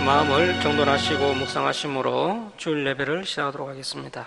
마음을 정돈하시고 묵상하심으로 주일 예배를 시작하도록 하겠습니다.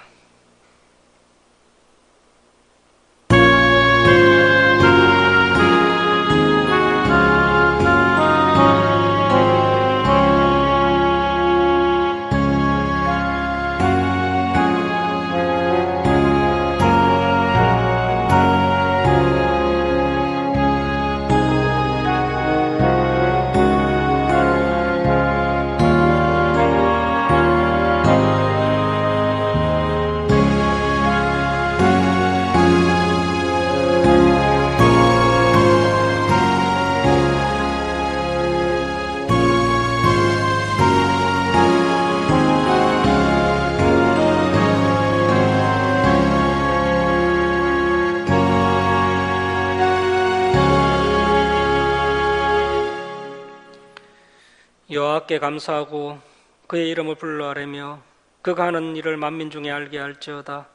여호와께 감사하고 그의 이름을 불러아뢰며 그가 하는 일을 만민 중에 알게 할지어다.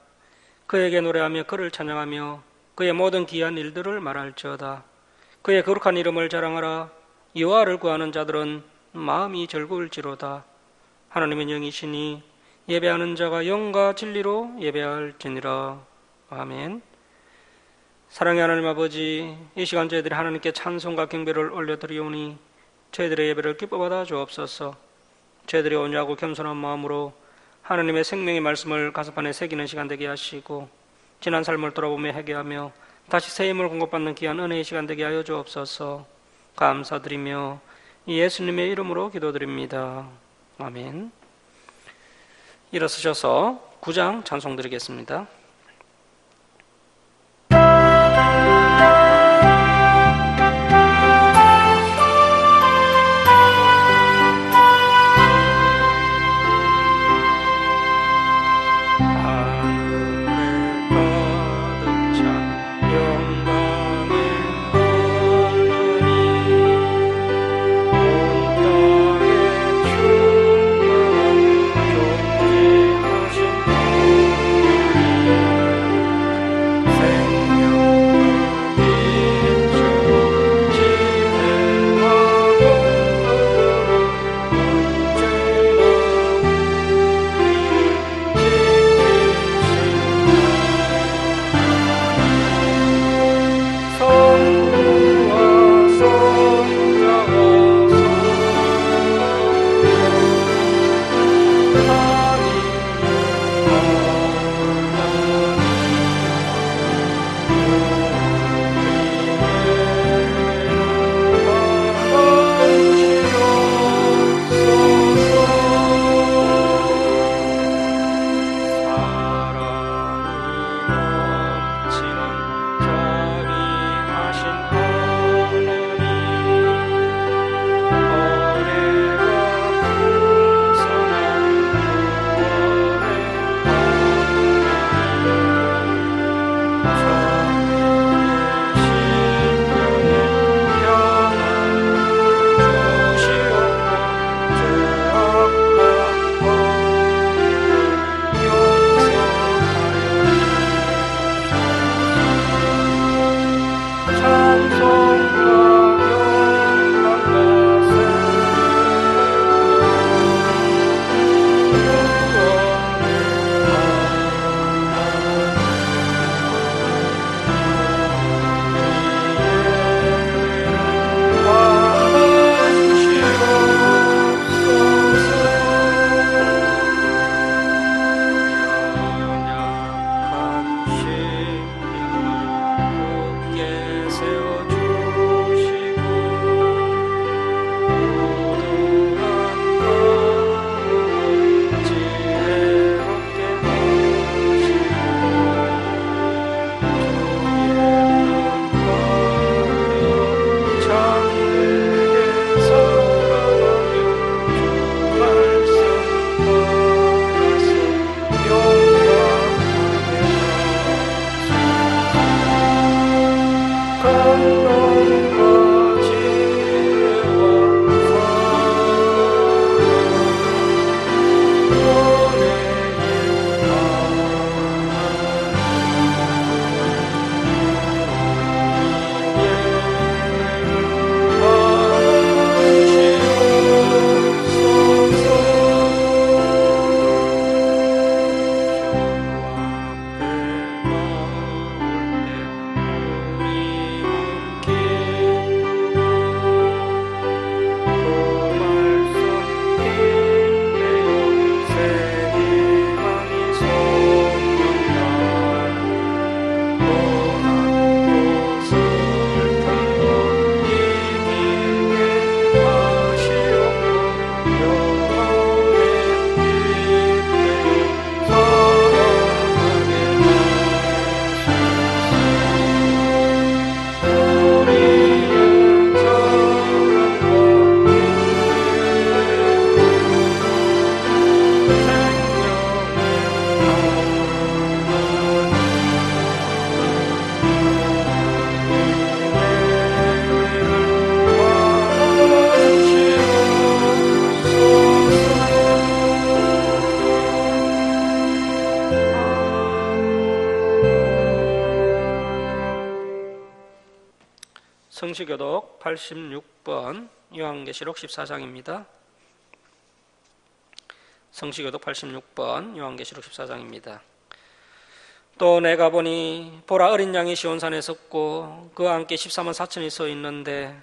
그에게 노래하며 그를 찬양하며 그의 모든 기이한 일들을 말할지어다. 그의 거룩한 이름을 자랑하라. 여호와를 구하는 자들은 마음이 즐거울지로다. 하나님은 영이시니 예배하는 자가 영과 진리로 예배할지니라. 아멘. 사랑의 하나님 아버지, 이 시간 저희들이 하나님께 찬송과 경배를 올려드리오니 저희들의 예배를 기뻐 받아 주옵소서. 저희들이 온유하고 겸손한 마음으로 하나님의 생명의 말씀을 가슴판에 새기는 시간 되게 하시고 지난 삶을 돌아보며 회개하며 다시 새 힘을 공급받는 귀한 은혜의 시간 되게 하여 주옵소서. 감사드리며 예수님의 이름으로 기도드립니다. 아멘. 일어서셔서 9장 찬송 드리겠습니다. 존재하신 성시교독 86번 요한계시록 14장입니다. 성시교독 86번 요한계시록 14장입니다. 또 내가 보니 보라 어린 양이 시온산에 섰고 그와 함께 14만 4천이 서 있는데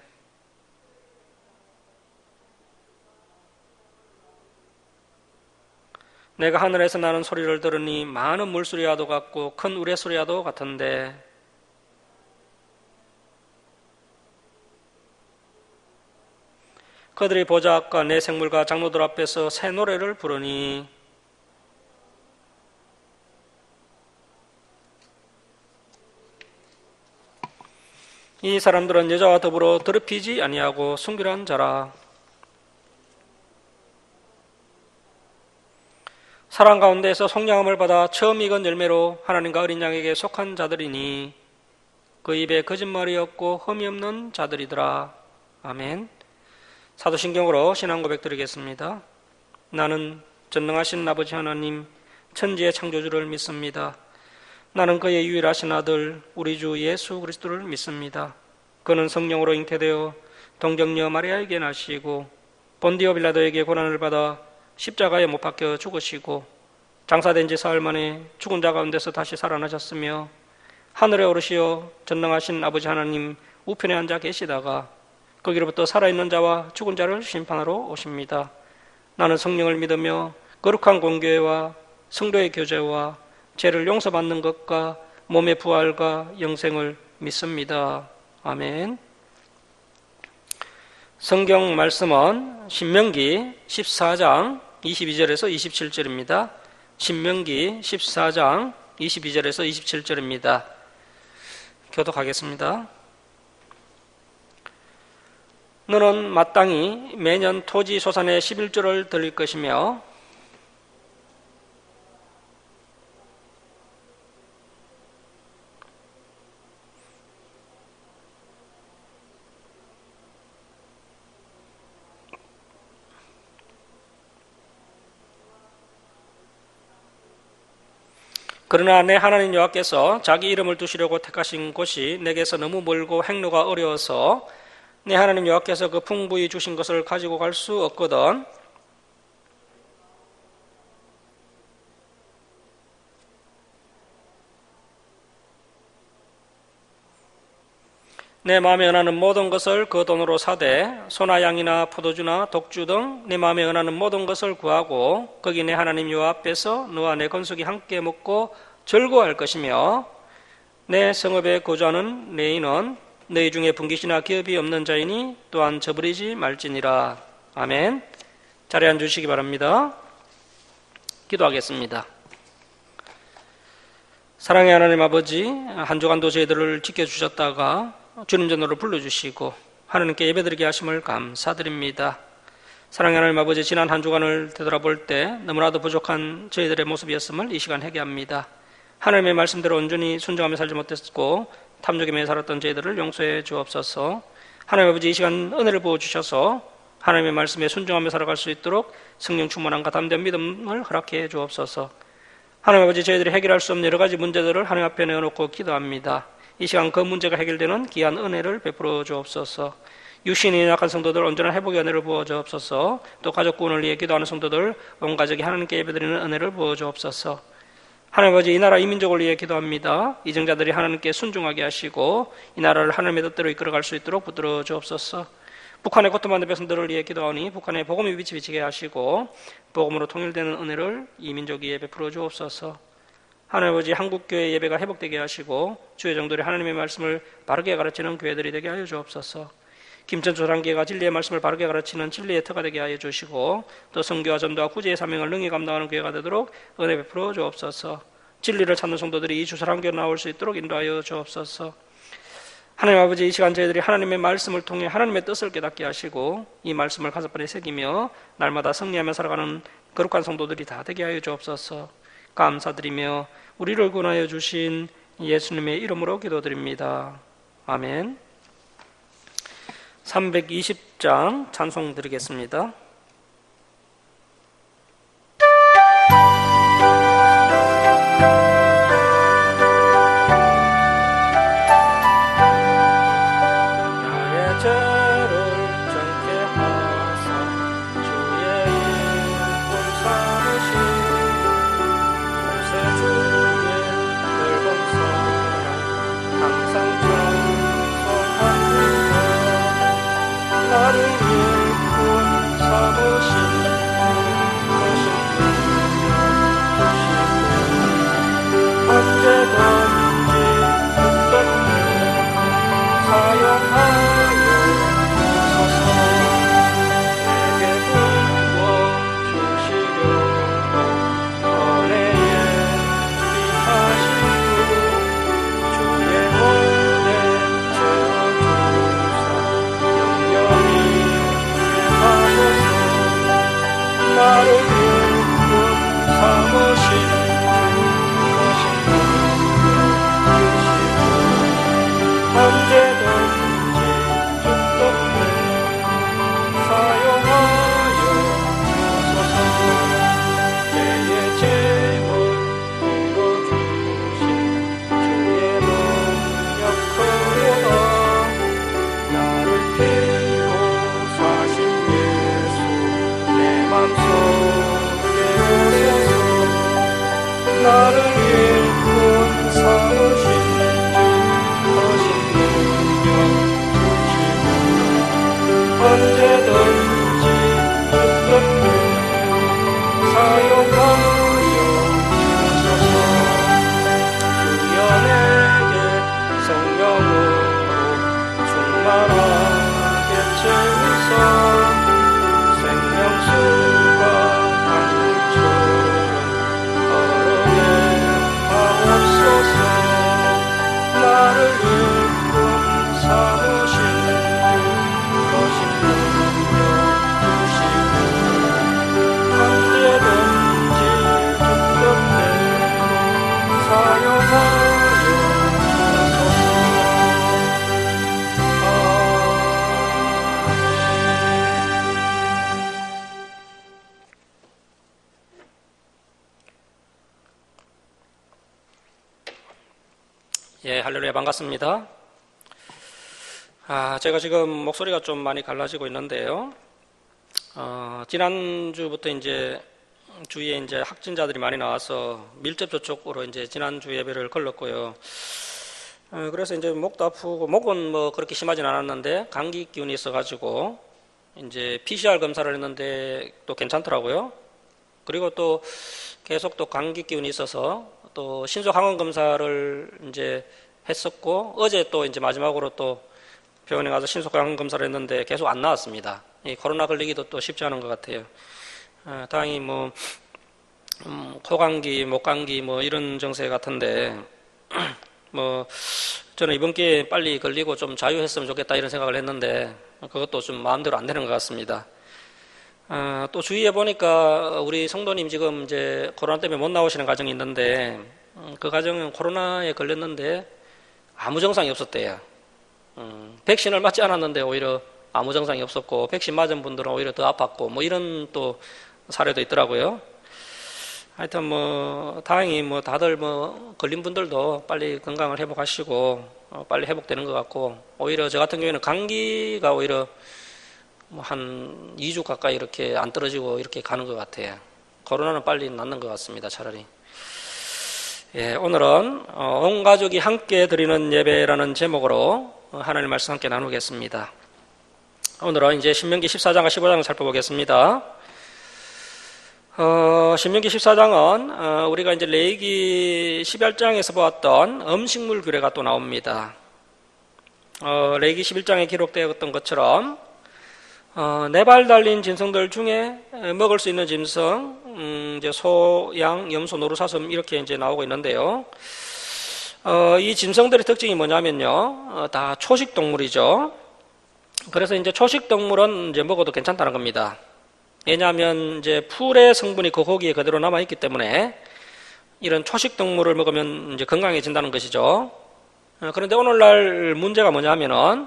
내가 하늘에서 나는 소리를 들으니 많은 물소리와도 같고 큰 우레소리와도 같은데 그들이 보좌악과 내 생물과 장로들 앞에서 새 노래를 부르니 이 사람들은 여자와 더불어 더럽히지 아니하고 순결한 자라. 사랑 가운데에서 속량함을 받아 처음 익은 열매로 하나님과 어린 양에게 속한 자들이니 그 입에 거짓말이 없고 흠이 없는 자들이더라. 아멘. 사도신경으로 신앙 고백 드리겠습니다. 나는 전능하신 아버지 하나님 천지의 창조주를 믿습니다. 나는 그의 유일하신 아들 우리 주 예수 그리스도를 믿습니다. 그는 성령으로 잉태되어 동정녀 마리아에게 나시고 본디오 빌라도에게 고난을 받아 십자가에 못 박혀 죽으시고 장사된 지 사흘 만에 죽은 자 가운데서 다시 살아나셨으며 하늘에 오르시어 전능하신 아버지 하나님 우편에 앉아 계시다가 거기로부터 살아있는 자와 죽은 자를 심판하러 오십니다. 나는 성령을 믿으며 거룩한 공교회와 성도의 교제와 죄를 용서받는 것과 몸의 부활과 영생을 믿습니다. 아멘. 성경 말씀은 신명기 14장 22절에서 27절입니다. 신명기 14장 22절에서 27절입니다. 교독하겠습니다. 너는 마땅히 매년 토지 소산의 11조를 드릴 것이며 그러나 내 하나님 여호와께서 자기 이름을 두시려고 택하신 곳이 내게서 너무 멀고 행로가 어려워서 내 하나님 여호와께서 그 풍부히 주신 것을 가지고 갈 수 없거든. 내 마음에 은하는 모든 것을 그 돈으로 사되 소나 양이나 포도주나 독주 등 내 마음에 은하는 모든 것을 구하고 거기 내 하나님 여호와 앞에서 너와 내 건속이 함께 먹고 즐거워할 것이며 내 성읍에 거주하는 내 인은 너희 중에 분깃이나 기업이 없는 자이니 또한 저버리지 말지니라. 아멘. 자리에 앉으시기 바랍니다. 기도하겠습니다. 사랑의 하나님 아버지, 한 주간도 저희들을 지켜주셨다가 주님 전으로 불러주시고 하나님께 예배드리게 하심을 감사드립니다. 사랑의 하나님 아버지, 지난 한 주간을 되돌아볼 때 너무나도 부족한 저희들의 모습이었음을 이 시간 회개합니다. 하나님의 말씀대로 온전히 순종하며 살지 못했고 탐욕에 살았던 저희들을 용서해 주옵소서. 하나님 아버지, 이 시간 은혜를 부어주셔서 하나님의 말씀에 순종하며 살아갈 수 있도록 성령 충만함과 담대한 믿음을 허락해 주옵소서. 하나님 아버지, 저희들이 해결할 수 없는 여러 가지 문제들을 하나님 앞에 내어놓고 기도합니다. 이 시간 그 문제가 해결되는 귀한 은혜를 베풀어 주옵소서. 육신이 약한 성도들 온전한 회복의 은혜를 부어 주옵소서. 또 가족 구원을 위해 기도하는 성도들 온 가족이 하나님께 예배드리는 은혜를 부어 주옵소서. 하나님 아버지, 이 나라 이 민족을 위해 기도합니다. 이정자들이 하나님께 순종하게 하시고 이 나라를 하나님의 뜻대로 이끌어갈 수 있도록 붙들어 주옵소서. 북한의 고통받는 백성들을 위해 기도하니 북한의 복음이 비치게 하시고 복음으로 통일되는 은혜를 이 민족 위에 베풀어 주옵소서. 하나님 아버지, 한국교회 예배가 회복되게 하시고 주의 종들이 하나님의 말씀을 바르게 가르치는 교회들이 되게 하여 주옵소서. 김천주 단계가 진리의 말씀을 바르게 가르치는 진리의 터가 되게 하여 주시고 또 선교와 전도와 구제의 사명을 능히 감당하는 교회가 되도록 은혜 베풀어 주옵소서. 진리를 찾는 성도들이 이 주사랑교회 나올 수 있도록 인도하여 주옵소서. 하나님 아버지, 이 시간 저희들이 하나님의 말씀을 통해 하나님의 뜻을 깨닫게 하시고 이 말씀을 가슴판에 새기며 날마다 승리하며 살아가는 거룩한 성도들이 다 되게 하여 주옵소서. 감사드리며 우리를 구원하여 주신 예수님의 이름으로 기도드립니다. 아멘. 320장 찬송 드리겠습니다. 속에 오셔서 나를 일꾼 삼으신 주 거신 능력 주시고 언제든지 주뜻대로 사용하여 주소서. 주여 내게 성령으로 충만하게 채우사 생명수가 강물처럼 흐르게 하옵소서. 나를 일꾼 삼으신 주 거신 능력 주시고 언제든지 주뜻대로 사용하여 주소서. 예, 할렐루야, 반갑습니다. 제가 지금 목소리가 좀 많이 갈라지고 있는데요. 지난주부터 이제 주위에 이제 확진자들이 많이 나와서 밀접 접촉으로 이제 지난주 예배를 걸렀고요. 그래서 이제 목도 아프고, 목은 뭐 그렇게 심하진 않았는데 감기 기운이 있어가지고 이제 PCR 검사를 했는데 또 괜찮더라고요. 그리고 또 계속 또 감기 기운이 있어서 또 신속 항원 검사를 이제 했었고, 어제 또 이제 마지막으로 또 병원에 가서 신속 항원 검사를 했는데 계속 안 나왔습니다. 이 코로나 걸리기도 또 쉽지 않은 것 같아요. 다행히 뭐 코감기, 목감기 뭐 이런 증세 같은데 뭐 저는 이번 기회에 빨리 걸리고 좀 자유했으면 좋겠다 이런 생각을 했는데 그것도 좀 마음대로 안 되는 것 같습니다. 또 주위에 보니까 우리 성도님 지금 이제 코로나 때문에 못 나오시는 가정이 있는데 그 가정은 코로나에 걸렸는데 아무 증상이 없었대요. 백신을 맞지 않았는데 오히려 아무 증상이 없었고 백신 맞은 분들은 오히려 더 아팠고 뭐 이런 또 사례도 있더라고요. 하여튼 뭐 다행히 뭐 다들 뭐 걸린 분들도 빨리 건강을 회복하시고 빨리 회복되는 것 같고, 오히려 저 같은 경우에는 감기가 오히려 뭐 한 2주 가까이 이렇게 안 떨어지고 이렇게 가는 것 같아요. 코로나는 빨리 낫는 것 같습니다, 차라리. 예, 오늘은 온 가족이 함께 드리는 예배라는 제목으로 하나님 말씀 함께 나누겠습니다. 오늘은 이제 신명기 14장과 15장을 살펴보겠습니다. 신명기 14장은 우리가 이제 레위기 11장에서 보았던 음식물 규례가 또 나옵니다. 레위기 11장에 기록되었던 것처럼 네 발 달린 짐승들 중에 먹을 수 있는 짐승, 이제 소, 양, 염소, 노루사슴 이렇게 이제 나오고 있는데요. 이 짐승들의 특징이 뭐냐면요, 다 초식 동물이죠. 그래서 이제 초식 동물은 이제 먹어도 괜찮다는 겁니다. 왜냐하면 이제 풀의 성분이 그 고기에 그대로 남아 있기 때문에 이런 초식 동물을 먹으면 이제 건강해진다는 것이죠. 그런데 오늘날 문제가 뭐냐면은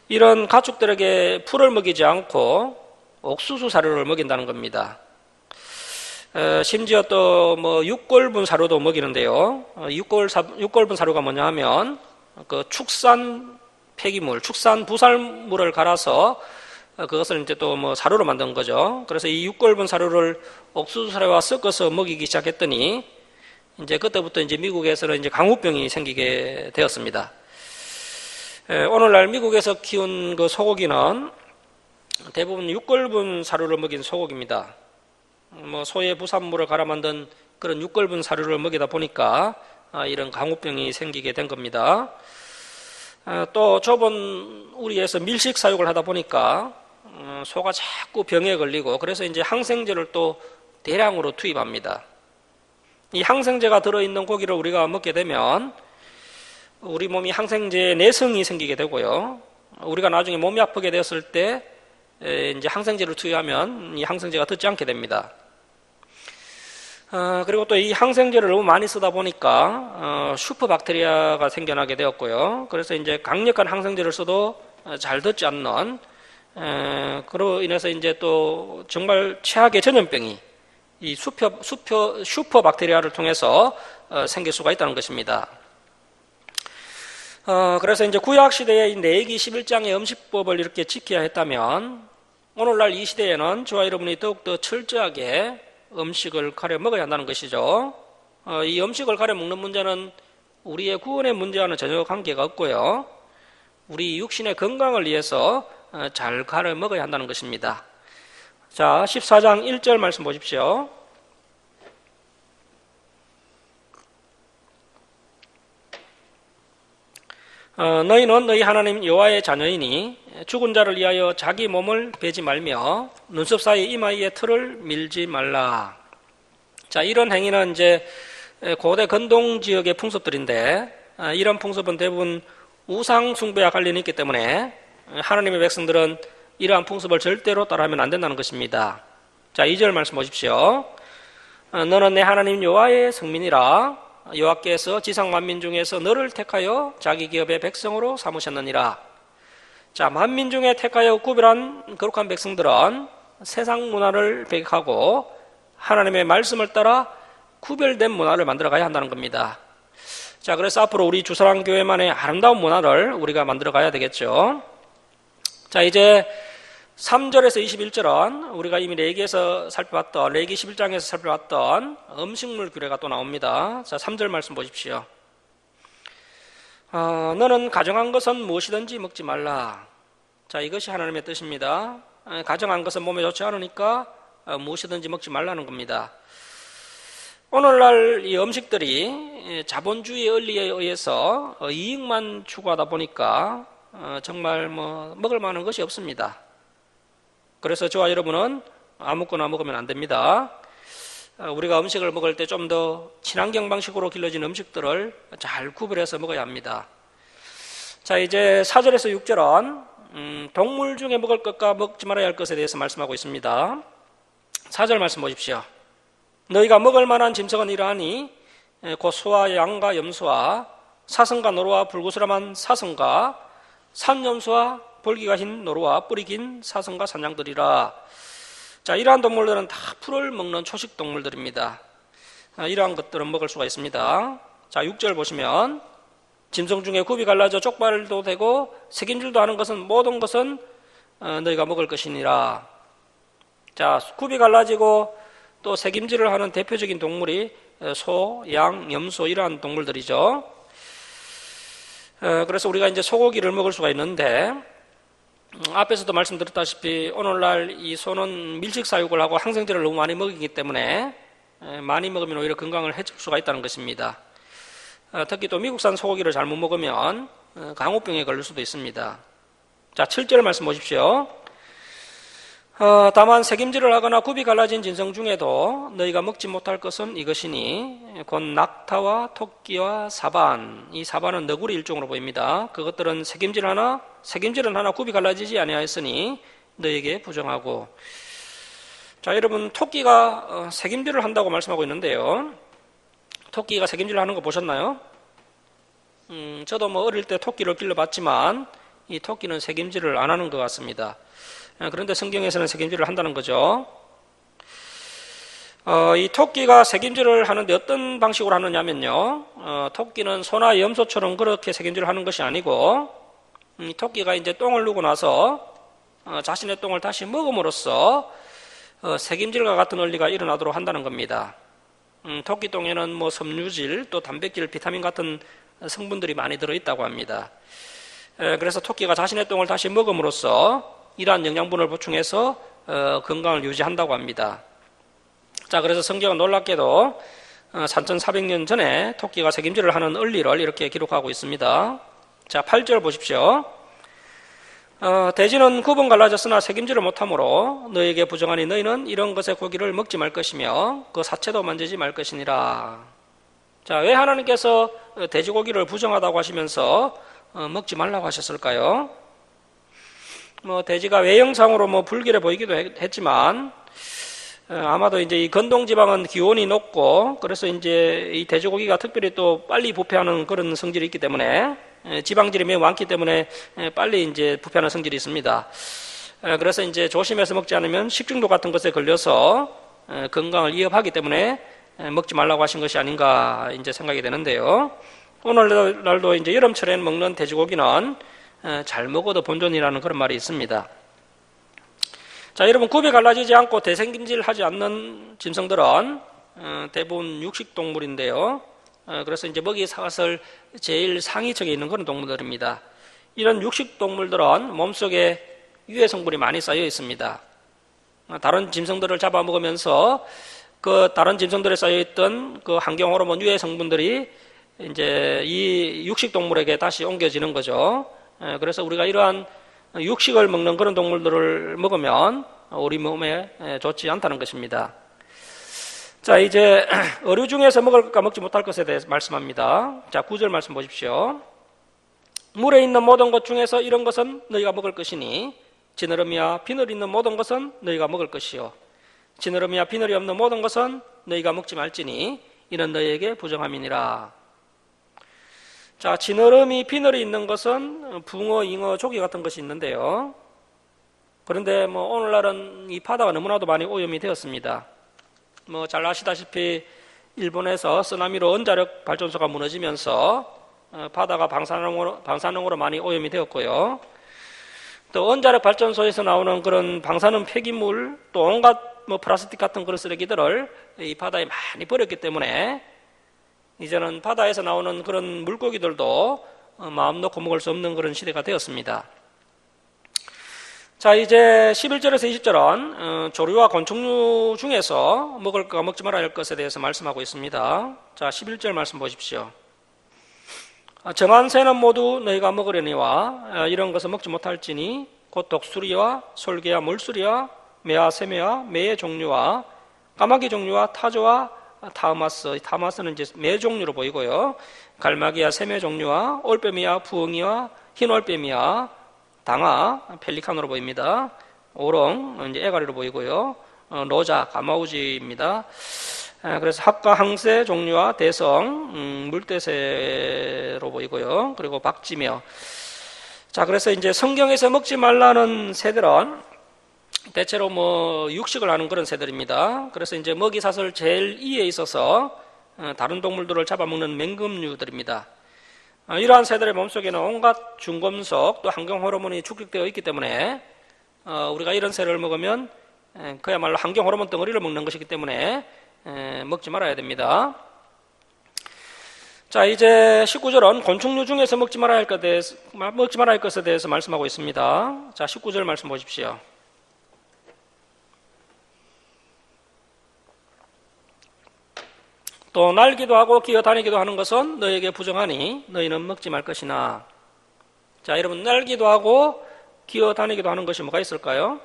이런 가축들에게 풀을 먹이지 않고 옥수수 사료를 먹인다는 겁니다. 심지어 또 뭐 육골분 사료도 먹이는데요. 육골분 사료가 뭐냐 하면 그 축산 폐기물, 축산 부산물을 갈아서 그것을 이제 또 뭐 사료로 만든 거죠. 그래서 이 육골분 사료를 옥수수 사료와 섞어서 먹이기 시작했더니 이제 그때부터 이제 미국에서는 이제 강우병이 생기게 되었습니다. 오늘날 미국에서 키운 그 소고기는 대부분 육골분 사료를 먹인 소고기입니다. 뭐 소의 부산물을 갈아 만든 그런 육골분 사료를 먹이다 보니까 이런 강우병이 생기게 된 겁니다. 또 좁은 우리에서 밀식 사육을 하다 보니까 소가 자꾸 병에 걸리고, 그래서 이제 항생제를 또 대량으로 투입합니다. 이 항생제가 들어있는 고기를 우리가 먹게 되면 우리 몸이 항생제 내성이 생기게 되고요. 우리가 나중에 몸이 아프게 되었을 때 이제 항생제를 투여하면 이 항생제가 듣지 않게 됩니다. 그리고 또 이 항생제를 너무 많이 쓰다 보니까 슈퍼박테리아가 생겨나게 되었고요. 그래서 이제 강력한 항생제를 써도 잘 듣지 않는, 그로 인해서 이제 또 정말 최악의 전염병이 이 슈퍼박테리아를 통해서 생길 수가 있다는 것입니다. 그래서 이제 구약 시대에 이 레위기 11장의 음식법을 이렇게 지켜야 했다면 오늘날 이 시대에는 저와 여러분이 더욱더 철저하게 음식을 가려 먹어야 한다는 것이죠. 이 음식을 가려 먹는 문제는 우리의 구원의 문제와는 전혀 관계가 없고요. 우리 육신의 건강을 위해서 잘 가려 먹어야 한다는 것입니다. 자, 14장 1절 말씀 보십시오. 너희는 너희 하나님 여호와의 자녀이니 죽은 자를 위하여 자기 몸을 베지 말며 눈썹 사이 이마에 틀을 밀지 말라. 자, 이런 행위는 이제 고대 근동 지역의 풍습들인데 이런 풍습은 대부분 우상 숭배와 관련이 있기 때문에 하나님의 백성들은 이러한 풍습을 절대로 따라하면 안 된다는 것입니다. 자, 2절 말씀 보십시오. 너는 내 하나님 여호와의 성민이라. 여호와께서 지상 만민 중에서 너를 택하여 자기 기업의 백성으로 삼으셨느니라. 자, 만민 중에 택하여 구별한 거룩한 백성들은 세상 문화를 배격하고 하나님의 말씀을 따라 구별된 문화를 만들어 가야 한다는 겁니다. 자, 그래서 앞으로 우리 주사랑교회만의 아름다운 문화를 우리가 만들어 가야 되겠죠. 자, 이제 3절에서 21절은 우리가 이미 레위기에서 살펴봤던, 레위기 11장에서 살펴봤던 음식물 규례가 또 나옵니다. 자, 3절 말씀 보십시오. 너는 가정한 것은 무엇이든지 먹지 말라. 자, 이것이 하나님의 뜻입니다. 가정한 것은 몸에 좋지 않으니까 무엇이든지 먹지 말라는 겁니다. 오늘날 이 음식들이 자본주의 원리에 의해서 이익만 추구하다 보니까 정말 먹을 만한 것이 없습니다. 그래서 저와 여러분은 아무거나 먹으면 안 됩니다. 우리가 음식을 먹을 때 좀 더 친환경 방식으로 길러진 음식들을 잘 구별해서 먹어야 합니다. 자, 이제 4절에서 6절은 동물 중에 먹을 것과 먹지 말아야 할 것에 대해서 말씀하고 있습니다. 4절 말씀 보십시오. 너희가 먹을 만한 짐승은 이러하니 곧 소와 양과 염소와 사슴과 노루와 불구스름한 사슴과 산염소와 볼기가 흰 노루와 뿌리 긴 사슴과 산양들이라. 자, 이러한 동물들은 다 풀을 먹는 초식 동물들입니다. 이러한 것들은 먹을 수가 있습니다. 자, 6절 보시면 짐승 중에 굽이 갈라져 족발도 되고 새김질도 하는 것은 모든 것은 너희가 먹을 것이니라. 자, 굽이 갈라지고 또 새김질을 하는 대표적인 동물이 소, 양, 염소 이러한 동물들이죠. 그래서 우리가 이제 소고기를 먹을 수가 있는데 앞에서도 말씀드렸다시피 오늘날 이 소는 밀식사육을 하고 항생제를 너무 많이 먹이기 때문에 많이 먹으면 오히려 건강을 해칠 수가 있다는 것입니다. 특히 또 미국산 소고기를 잘못 먹으면 강우병에 걸릴 수도 있습니다. 자, 7절 말씀 보십시오. 다만 새김질을 하거나 굽이 갈라진 짐승 중에도 너희가 먹지 못할 것은 이것이니 곧 낙타와 토끼와 사반. 이 사반은 너구리 일종으로 보입니다. 그것들은 새김질은 하나 굽이 갈라지지 아니하였으니 너희에게 부정하고. 자, 여러분, 토끼가 새김질을 한다고 말씀하고 있는데요. 토끼가 새김질을 하는 거 보셨나요? 저도 어릴 때 토끼를 길러봤지만 이 토끼는 새김질을 안 하는 것 같습니다. 그런데 성경에서는 새김질을 한다는 거죠. 이 토끼가 새김질을 하는데 어떤 방식으로 하느냐면요. 토끼는 소나 염소처럼 그렇게 새김질을 하는 것이 아니고 토끼가 이제 똥을 누고 나서 자신의 똥을 다시 먹음으로써 새김질과 같은 원리가 일어나도록 한다는 겁니다. 토끼 똥에는 섬유질 또 단백질, 비타민 같은 성분들이 많이 들어있다고 합니다. 그래서 토끼가 자신의 똥을 다시 먹음으로써 이러한 영양분을 보충해서 건강을 유지한다고 합니다. 자, 그래서 성경은 놀랍게도 3400년 전에 토끼가 새김질을 하는 원리를 이렇게 기록하고 있습니다. 자, 8절 보십시오. 돼지는 굽은 갈라졌으나 새김질을 못하므로 너희에게 부정하니 너희는 이런 것의 고기를 먹지 말 것이며 그 사체도 만지지 말 것이니라. 자, 왜 하나님께서 돼지고기를 부정하다고 하시면서 먹지 말라고 하셨을까요? 돼지가 외형상으로 불길해 보이기도 했지만 아마도 이제 이 건동 지방은 기온이 높고 그래서 이제 이 돼지고기가 특별히 또 빨리 부패하는 그런 성질이 있기 때문에 지방질이 매우 많기 때문에 빨리 이제 부패하는 성질이 있습니다. 그래서 이제 조심해서 먹지 않으면 식중독 같은 것에 걸려서 건강을 위협하기 때문에 먹지 말라고 하신 것이 아닌가 이제 생각이 되는데요. 오늘날도 이제 여름철에 먹는 돼지고기는 잘 먹어도 본전이라는 그런 말이 있습니다. 자, 여러분 굽이 갈라지지 않고 대생김질하지 않는 짐승들은 대부분 육식동물인데요. 그래서 이제 먹이 사슬 제일 상위층에 있는 그런 동물들입니다. 이런 육식동물들은 몸속에 유해 성분이 많이 쌓여 있습니다. 다른 짐승들을 잡아먹으면서 그 다른 짐승들에 쌓여 있던 그 환경 호르몬 유해 성분들이 이제 이 육식동물에게 다시 옮겨지는 거죠. 그래서 우리가 이러한 육식을 먹는 그런 동물들을 먹으면 우리 몸에 좋지 않다는 것입니다. 자, 이제 어류 중에서 먹을 것과 먹지 못할 것에 대해서 말씀합니다. 자, 9절 말씀 보십시오. 물에 있는 모든 것 중에서 이런 것은 너희가 먹을 것이니 지느러미와 비늘이 있는 모든 것은 너희가 먹을 것이요 지느러미와 비늘이 없는 모든 것은 너희가 먹지 말지니 이는 너희에게 부정함이니라. 자, 지느러미, 비늘이 있는 것은 붕어, 잉어, 조개 같은 것이 있는데요. 그런데 오늘날은 이 바다가 너무나도 많이 오염이 되었습니다. 잘 아시다시피 일본에서 쓰나미로 원자력 발전소가 무너지면서 바다가 방사능으로 많이 오염이 되었고요. 또 원자력 발전소에서 나오는 그런 방사능 폐기물, 또 온갖 플라스틱 같은 그런 쓰레기들을 이 바다에 많이 버렸기 때문에 이제는 바다에서 나오는 그런 물고기들도 마음 놓고 먹을 수 없는 그런 시대가 되었습니다. 자, 이제 11절에서 20절은 조류와 곤충류 중에서 먹을 것과 먹지 말아야 할 것에 대해서 말씀하고 있습니다. 자, 11절 말씀 보십시오. 정한 새는 모두 너희가 먹으려니와 이런 것은 먹지 못할지니 곧 독수리와 솔개와 물수리와 매와 새매와 매의 종류와 까마귀 종류와 타조와 타마스, 타마스는 이제 매 종류로 보이고요. 갈마귀와 새매 종류와 올빼미와 부엉이와 흰 올빼미와 당아, 펠리칸으로 보입니다. 오롱, 이제 애가리로 보이고요. 노자, 가마우지입니다. 그래서 합과 항새 종류와 대성, 물대새로 보이고요. 그리고 박쥐며. 자, 그래서 이제 성경에서 먹지 말라는 새들은 대체로 육식을 하는 그런 새들입니다. 그래서 이제 먹이 사슬 제일 위에 있어서 다른 동물들을 잡아먹는 맹금류들입니다. 이러한 새들의 몸속에는 온갖 중금속 또 환경 호르몬이 축적되어 있기 때문에 우리가 이런 새를 먹으면 그야말로 환경 호르몬 덩어리를 먹는 것이기 때문에 먹지 말아야 됩니다. 자, 이제 19절은 곤충류 중에서 먹지 말아야 할 것에 대해서 말씀하고 있습니다. 자, 19절 말씀 보십시오. 또 날기도 하고 기어다니기도 하는 것은 너에게 부정하니 너희는 먹지 말 것이나. 자, 여러분, 날기도 하고 기어다니기도 하는 것이 뭐가 있을까요?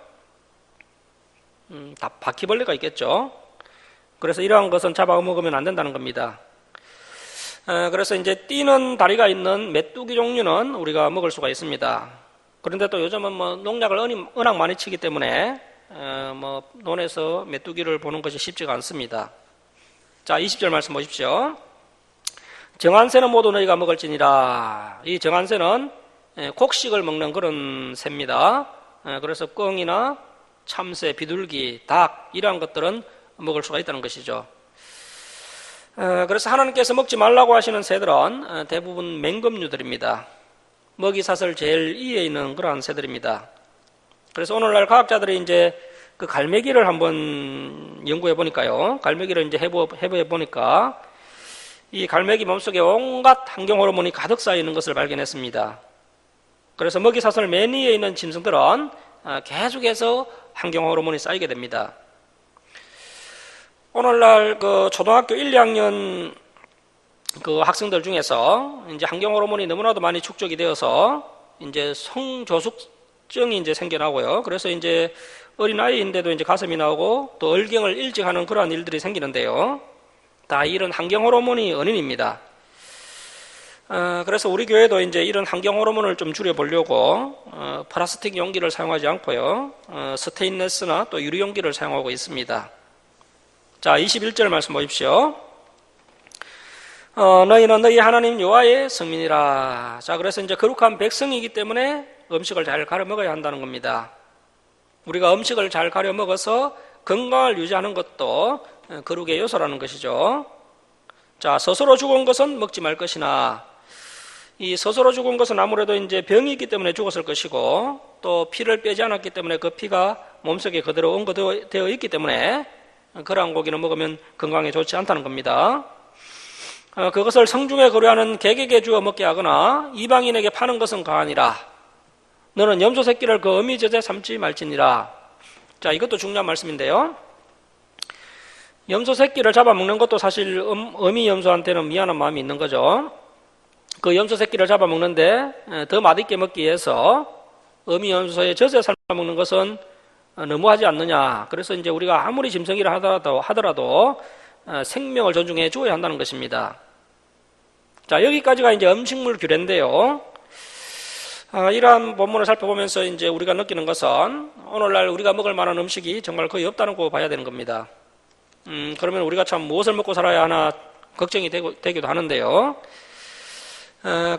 다 바퀴벌레가 있겠죠. 그래서 이러한 것은 잡아먹으면 안 된다는 겁니다. 그래서 이제 뛰는 다리가 있는 메뚜기 종류는 우리가 먹을 수가 있습니다. 그런데 또 요즘은 농약을 워낙 많이 치기 때문에 논에서 메뚜기를 보는 것이 쉽지가 않습니다. 자, 20절 말씀 보십시오. 정한 새는 모두 너희가 먹을지니라. 이 정한 새는 곡식을 먹는 그런 새입니다. 그래서 꿩이나 참새, 비둘기, 닭 이러한 것들은 먹을 수가 있다는 것이죠. 그래서 하나님께서 먹지 말라고 하시는 새들은 대부분 맹금류들입니다. 먹이 사슬 제일 위에 있는 그러한 새들입니다. 그래서 오늘날 과학자들이 이제 그 갈매기를 한번 연구해 보니까요. 갈매기를 이제 해부해 보니까 이 갈매기 몸속에 온갖 환경 호르몬이 가득 쌓여 있는 것을 발견했습니다. 그래서 먹이 사슬 맨 위에 있는 짐승들은 계속해서 환경 호르몬이 쌓이게 됩니다. 오늘날 그 초등학교 1, 2학년 그 학생들 중에서 이제 환경 호르몬이 너무나도 많이 축적이 되어서 이제 성조숙증이 이제 생겨나고요. 그래서 이제 어린아이인데도 이제 가슴이 나오고 또 얼경을 일찍 하는 그러한 일들이 생기는데요. 다 이런 환경 호르몬이 원인입니다. 그래서 우리 교회도 이제 이런 환경 호르몬을 좀 줄여보려고 플라스틱 용기를 사용하지 않고요. 스테인레스나 또 유리 용기를 사용하고 있습니다. 자, 21절 말씀 보십시오. 너희는 너희 하나님 여호와의 성민이라. 자, 그래서 이제 거룩한 백성이기 때문에 음식을 잘 가려 먹어야 한다는 겁니다. 우리가 음식을 잘 가려 먹어서 건강을 유지하는 것도 거룩의 요소라는 것이죠. 자, 스스로 죽은 것은 먹지 말 것이나. 이 스스로 죽은 것은 아무래도 이제 병이 있기 때문에 죽었을 것이고 또 피를 빼지 않았기 때문에 그 피가 몸속에 그대로 언거되어 있기 때문에 그러한 고기는 먹으면 건강에 좋지 않다는 겁니다. 그것을 성중에 거류하는 객에게 주어 먹게 하거나 이방인에게 파는 것은 가하니라. 너는 염소 새끼를 그 어미 젖에 삼지 말지니라. 자, 이것도 중요한 말씀인데요. 염소 새끼를 잡아먹는 것도 사실 어미 염소한테는 미안한 마음이 있는 거죠. 그 염소 새끼를 잡아먹는데 더 맛있게 먹기 위해서 어미 염소의 젖에 삶아먹는 것은 너무하지 않느냐. 그래서 이제 우리가 아무리 짐승이라 하더라도 생명을 존중해 주어야 한다는 것입니다. 자, 여기까지가 이제 음식물 규례인데요. 이러한 본문을 살펴보면서 이제 우리가 느끼는 것은 오늘날 우리가 먹을 만한 음식이 정말 거의 없다는 거 봐야 되는 겁니다. 그러면 우리가 참 무엇을 먹고 살아야 하나 걱정이 되기도 하는데요.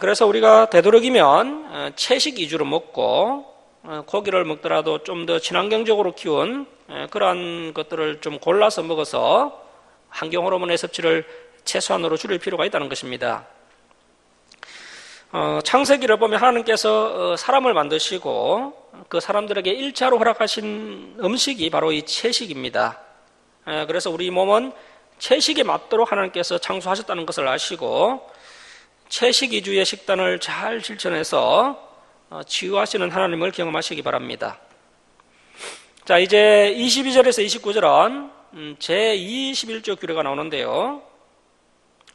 그래서 우리가 되도록이면 채식 위주로 먹고 고기를 먹더라도 좀 더 친환경적으로 키운 그러한 것들을 좀 골라서 먹어서 환경 호르몬의 섭취를 최소한으로 줄일 필요가 있다는 것입니다. 창세기를 보면 하나님께서 사람을 만드시고 그 사람들에게 일차로 허락하신 음식이 바로 이 채식입니다. 그래서 우리 몸은 채식에 맞도록 하나님께서 창조하셨다는 것을 아시고 채식 위주의 식단을 잘 실천해서 치유하시는 하나님을 경험하시기 바랍니다. 자, 이제 22절에서 29절은 제21조 규례가 나오는데요.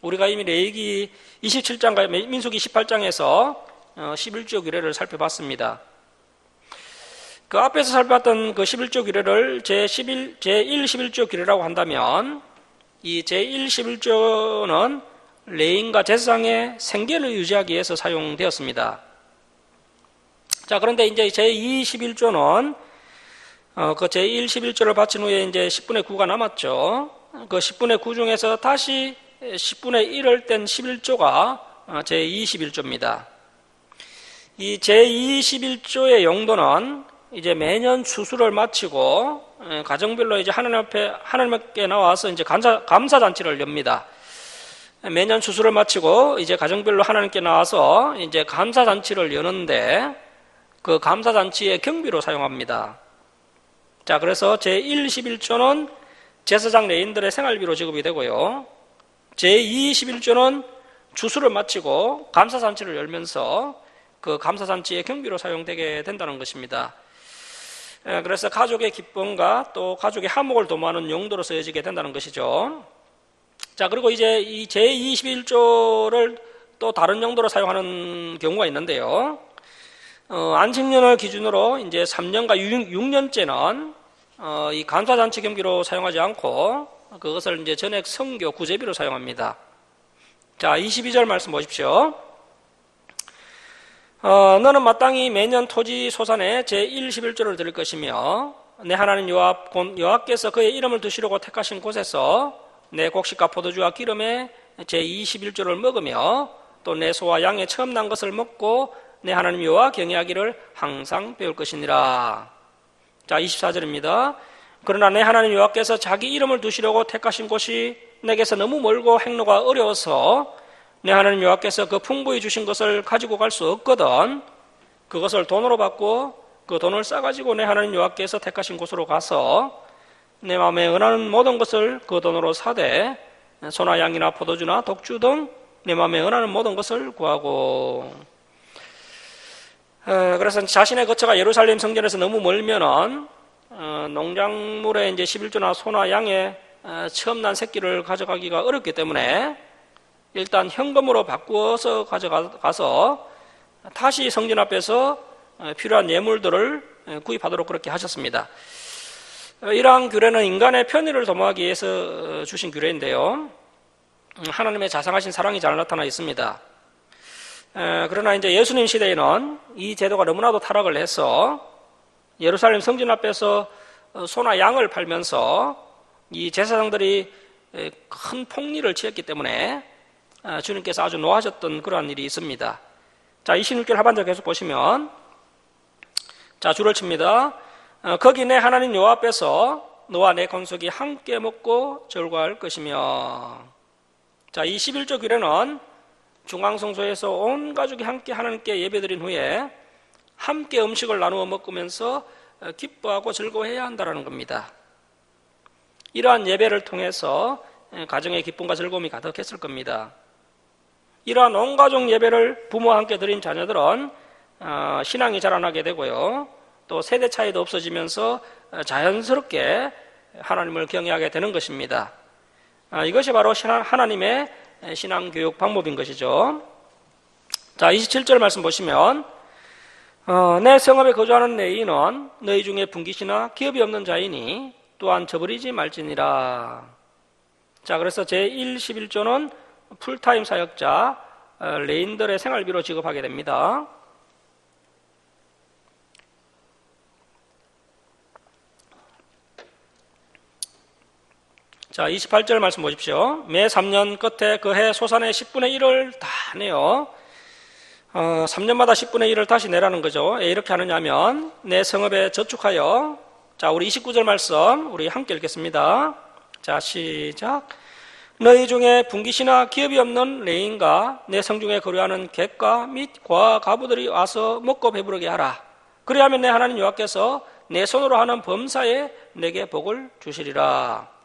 우리가 이미 레위기 27장과 민수기 18장에서 11조 규례를 살펴봤습니다. 그 앞에서 살펴봤던 그 11조 규례를 제1, 11조 규례라고 한다면 이 제1, 11조는 레인과 제사장의 생계를 유지하기 위해서 사용되었습니다. 자, 그런데 이제 제2, 11조는 그 제1, 11조를 바친 후에 이제 10분의 9가 남았죠. 그 10분의 9 중에서 다시 10분의 1을 뗀 11조가 제2, 11조입니다. 이 제2, 11조의 용도는 이제 매년 추수를 마치고 가정별로 이제 하나님께 나와서 이제 감사잔치를 엽니다. 매년 추수를 마치고 이제 가정별로 하나님께 나와서 이제 감사잔치를 여는데 그 감사잔치의 경비로 사용합니다. 자, 그래서 제1, 11조는 제사장 레인들의 생활비로 지급이 되고요. 제2, 11조는 추수를 마치고 감사잔치를 열면서 그 감사잔치의 경비로 사용되게 된다는 것입니다. 그래서 가족의 기쁨과 또 가족의 화목을 도모하는 용도로 쓰여지게 된다는 것이죠. 자, 그리고 이제 이 제21조를 또 다른 용도로 사용하는 경우가 있는데요. 안식년을 기준으로 이제 3년과 6년째는 이 감사잔치 경비로 사용하지 않고 그것을 이제 전액 성교 구제비로 사용합니다. 자, 22절 말씀 보십시오. 너는 마땅히 매년 토지 소산에 제1, 11조를 드릴 것이며 내 하나님 여호와께서 그의 이름을 두시려고 택하신 곳에서 내 곡식과 포도주와 기름에 제2, 11조를 먹으며 또 내 소와 양의 처음 난 것을 먹고 내 하나님 여호와 경외하기를 항상 배울 것이니라. 자, 24절입니다. 그러나 내 하나님 여호와께서 자기 이름을 두시려고 택하신 곳이 내게서 너무 멀고 행로가 어려워서 내 하나님 여호와께서 그 풍부히 주신 것을 가지고 갈 수 없거든 그것을 돈으로 받고 그 돈을 싸가지고 내 하나님 여호와께서 택하신 곳으로 가서 내 마음에 은하는 모든 것을 그 돈으로 사되 소나 양이나 포도주나 독주 등 내 마음에 은하는 모든 것을 구하고. 그래서 자신의 거처가 예루살렘 성전에서 너무 멀면은 농작물에 이제 11조나 소나 양의 처음 난 새끼를 가져가기가 어렵기 때문에 일단 현금으로 바꾸어서 가져가서 다시 성전 앞에서 필요한 예물들을 구입하도록 그렇게 하셨습니다. 이러한 규례는 인간의 편의를 도모하기 위해서 주신 규례인데요. 하나님의 자상하신 사랑이 잘 나타나 있습니다. 그러나 이제 예수님 시대에는 이 제도가 너무나도 타락을 해서 예루살렘 성전 앞에서 소나 양을 팔면서 이 제사장들이 큰 폭리를 취했기 때문에 주님께서 아주 노하셨던 그러한 일이 있습니다. 자, 26절 하반절 계속 보시면 자, 줄을 칩니다. 거기 내 하나님 여호와 앞에서 너와 내 건속이 함께 먹고 절과할 것이며. 자, 이 11조 규례는 중앙성소에서 온 가족이 함께 하나님께 예배드린 후에 함께 음식을 나누어 먹으면서 기뻐하고 즐거워해야 한다는 겁니다. 이러한 예배를 통해서 가정의 기쁨과 즐거움이 가득했을 겁니다. 이러한 온 가족 예배를 부모와 함께 드린 자녀들은 신앙이 자라나게 되고요. 또 세대 차이도 없어지면서 자연스럽게 하나님을 경외하게 되는 것입니다. 이것이 바로 하나님의 신앙교육 방법인 것이죠. 자, 27절 말씀 보시면 내 성읍에 거주하는 레위인은 너희 중에 분깃이나 기업이 없는 자이니 또한 저버리지 말지니라. 자, 그래서 제1, 11조는 풀타임 사역자 레인들의 생활비로 지급하게 됩니다. 자, 28절 말씀 보십시오. 매 3년 끝에 그 해 소산의 10분의 1을 다 내요. 3년마다 10분의 1을 다시 내라는 거죠. 왜 이렇게 하느냐면 내 성읍에 저축하여. 자, 우리 29절 말씀 우리 함께 읽겠습니다. 자, 시작. 너희 중에 분깃이나 기업이 없는 레인과 내 성중에 거류하는 객과 및 과 가부들이 와서 먹고 배부르게 하라. 그리하면 내 하나님 여호와께서 내 손으로 하는 범사에 내게 복을 주시리라.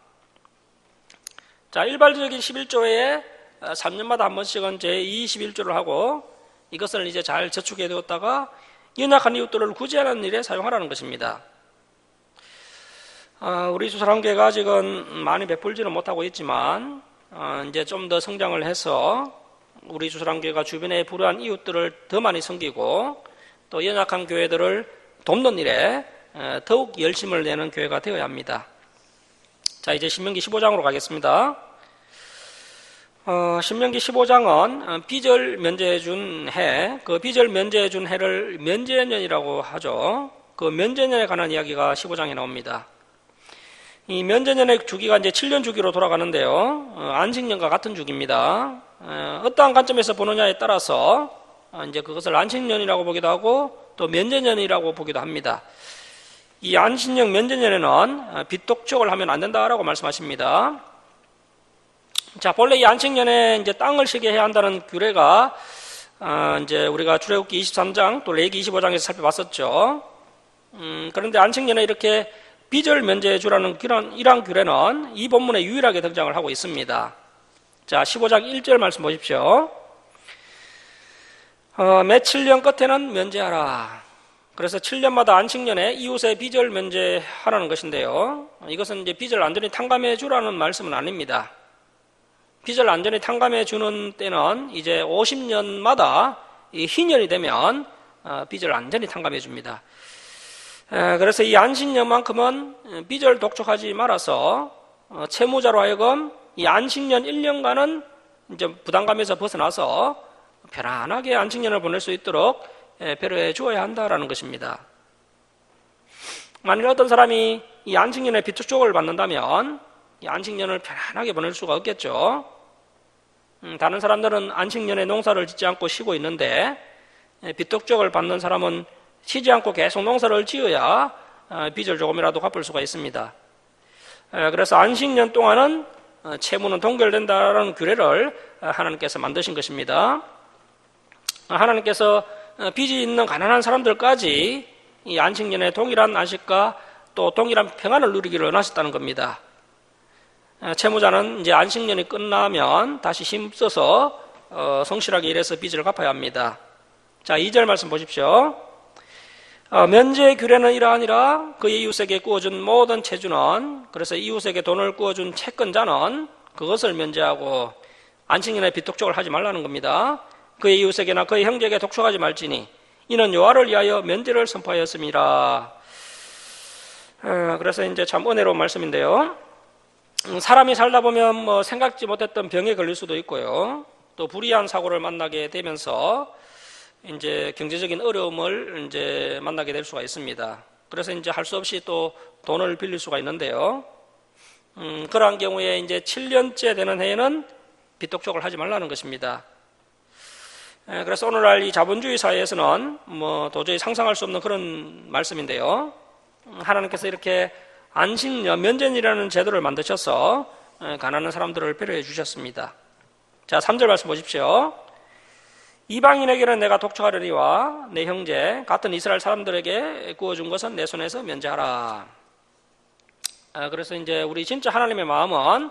자, 일반적인 11조에 3년마다 한 번씩은 제21조를 하고 이것을 이제 잘 저축해 두었다가 연약한 이웃들을 구제하는 일에 사용하라는 것입니다. 우리 주사랑교회가 아직은 많이 베풀지는 못하고 있지만 이제 좀 더 성장을 해서 우리 주사랑교회가 주변에 불우한 이웃들을 더 많이 섬기고 또 연약한 교회들을 돕는 일에 더욱 열심을 내는 교회가 되어야 합니다. 자, 이제 신명기 15장으로 가겠습니다. 신명기 15장은 비절 면제해준 해, 그 비절 면제해준 해를 면제년이라고 하죠. 그 면제년에 관한 이야기가 15장에 나옵니다. 이 면제년의 주기가 이제 7년 주기로 돌아가는데요. 안식년과 같은 주기입니다. 어떠한 관점에서 보느냐에 따라서 이제 그것을 안식년이라고 보기도 하고 또 면제년이라고 보기도 합니다. 이 안식년 면제년에는 빚독촉을 하면 안 된다라고 말씀하십니다. 자, 본래 이 안식년에 이제 땅을 쉬게 해야 한다는 규례가 이제 우리가 출애굽기 23장 또 레위기 25장에서 살펴봤었죠. 그런데 안식년에 이렇게 비절 면제해 주라는 이러한 규례는 이 본문에 유일하게 등장을 하고 있습니다. 자, 15장 1절 말씀 보십시오. 매 7년 끝에는 면제하라. 그래서 7년마다 안식년에 이웃의 빚을 면제하라는 것인데요. 이것은 이제 빚을 완전히 탕감해 주라는 말씀은 아닙니다. 빚을 완전히 탕감해 주는 때는 이제 50년마다 이 희년이 되면 빚을 완전히 탕감해 줍니다. 그래서 이 안식년만큼은 빚을 독촉하지 말아서 채무자로 하여금 이 안식년 1년간은 이제 부담감에서 벗어나서 편안하게 안식년을 보낼 수 있도록 배려해 주어야 한다라는 것입니다. 만일 어떤 사람이 이 안식년에 빚독촉을 받는다면 이 안식년을 편안하게 보낼 수가 없겠죠. 다른 사람들은 안식년에 농사를 짓지 않고 쉬고 있는데 빚독촉을 받는 사람은 쉬지 않고 계속 농사를 지어야 빚을 조금이라도 갚을 수가 있습니다. 그래서 안식년 동안은 채무는 동결된다는 규례를 하나님께서 만드신 것입니다. 하나님께서 빚이 있는 가난한 사람들까지 이 안식년에 동일한 안식과 또 동일한 평안을 누리기를 원하셨다는 겁니다. 채무자는 이제 안식년이 끝나면 다시 힘써서 성실하게 일해서 빚을 갚아야 합니다. 자, 2절 말씀 보십시오. 면제 규례는 이러하니라. 그의 이웃에게 꾸어준 모든 채주는, 그래서 이웃에게 돈을 꾸어준 채권자는 그것을 면제하고 안식년에 빚독촉을 하지 말라는 겁니다. 그의 이웃에게나 그의 형제에게 독촉하지 말지니 이는 여호와를 위하여 면제를 선포하였음이라. 그래서 이제 참 은혜로운 말씀인데요. 사람이 살다 보면 뭐 생각지 못했던 병에 걸릴 수도 있고요. 또 불의한 사고를 만나게 되면서 이제 경제적인 어려움을 이제 만나게 될 수가 있습니다. 그래서 이제 할 수 없이 또 돈을 빌릴 수가 있는데요. 그러한 경우에 이제 7년째 되는 해에는 빚독촉을 하지 말라는 것입니다. 그래서 오늘날 이 자본주의 사회에서는 뭐 도저히 상상할 수 없는 그런 말씀인데요. 하나님께서 이렇게 안식년 면제이라는 제도를 만드셔서 가난한 사람들을 배려해 주셨습니다. 자, 3절 말씀 보십시오. 이방인에게는 내가 독촉하려니와 내 형제 같은 이스라엘 사람들에게 구워준 것은 내 손에서 면제하라. 그래서 이제 우리 진짜 하나님의 마음은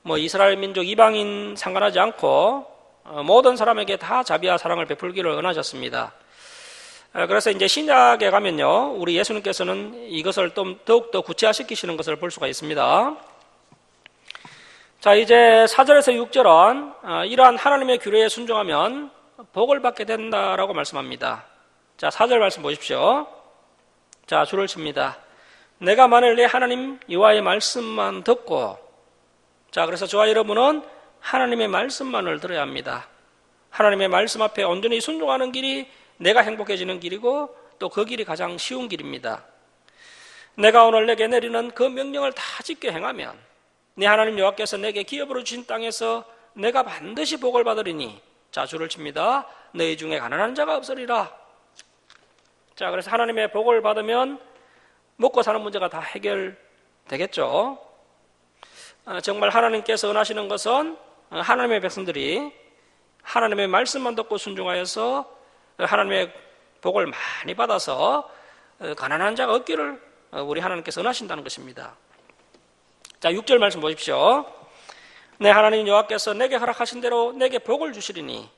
뭐 이스라엘 민족 이방인 상관하지 않고 모든 사람에게 다 자비와 사랑을 베풀기를 원하셨습니다. 그래서 이제 신약에 가면요, 우리 예수님께서는 이것을 좀 더욱더 구체화시키시는 것을 볼 수가 있습니다. 자, 이제 4절에서 6절은 이러한 하나님의 규례에 순종하면 복을 받게 된다라고 말씀합니다. 자, 4절 말씀 보십시오. 자, 줄을 칩니다. 내가 만일 내 하나님 여호와의 말씀만 듣고, 자, 그래서 저와 여러분은 하나님의 말씀만을 들어야 합니다. 하나님의 말씀 앞에 온전히 순종하는 길이 내가 행복해지는 길이고 또 그 길이 가장 쉬운 길입니다. 내가 오늘 내게 내리는 그 명령을 다 지켜 행하면 내 하나님 여호와께서 내게 기업으로 주신 땅에서 내가 반드시 복을 받으리니, 자, 줄을 칩니다. 너희 중에 가난한 자가 없으리라. 자, 그래서 하나님의 복을 받으면 먹고 사는 문제가 다 해결되겠죠. 정말 하나님께서 원하시는 것은 하나님의 백성들이 하나님의 말씀만 듣고 순종하여서 하나님의 복을 많이 받아서 가난한 자가 없기를 우리 하나님께서 원하신다는 것입니다. 자, 6절 말씀 보십시오. 내 하나님 여호와께서 내게 허락하신 대로 내게 복을 주시리니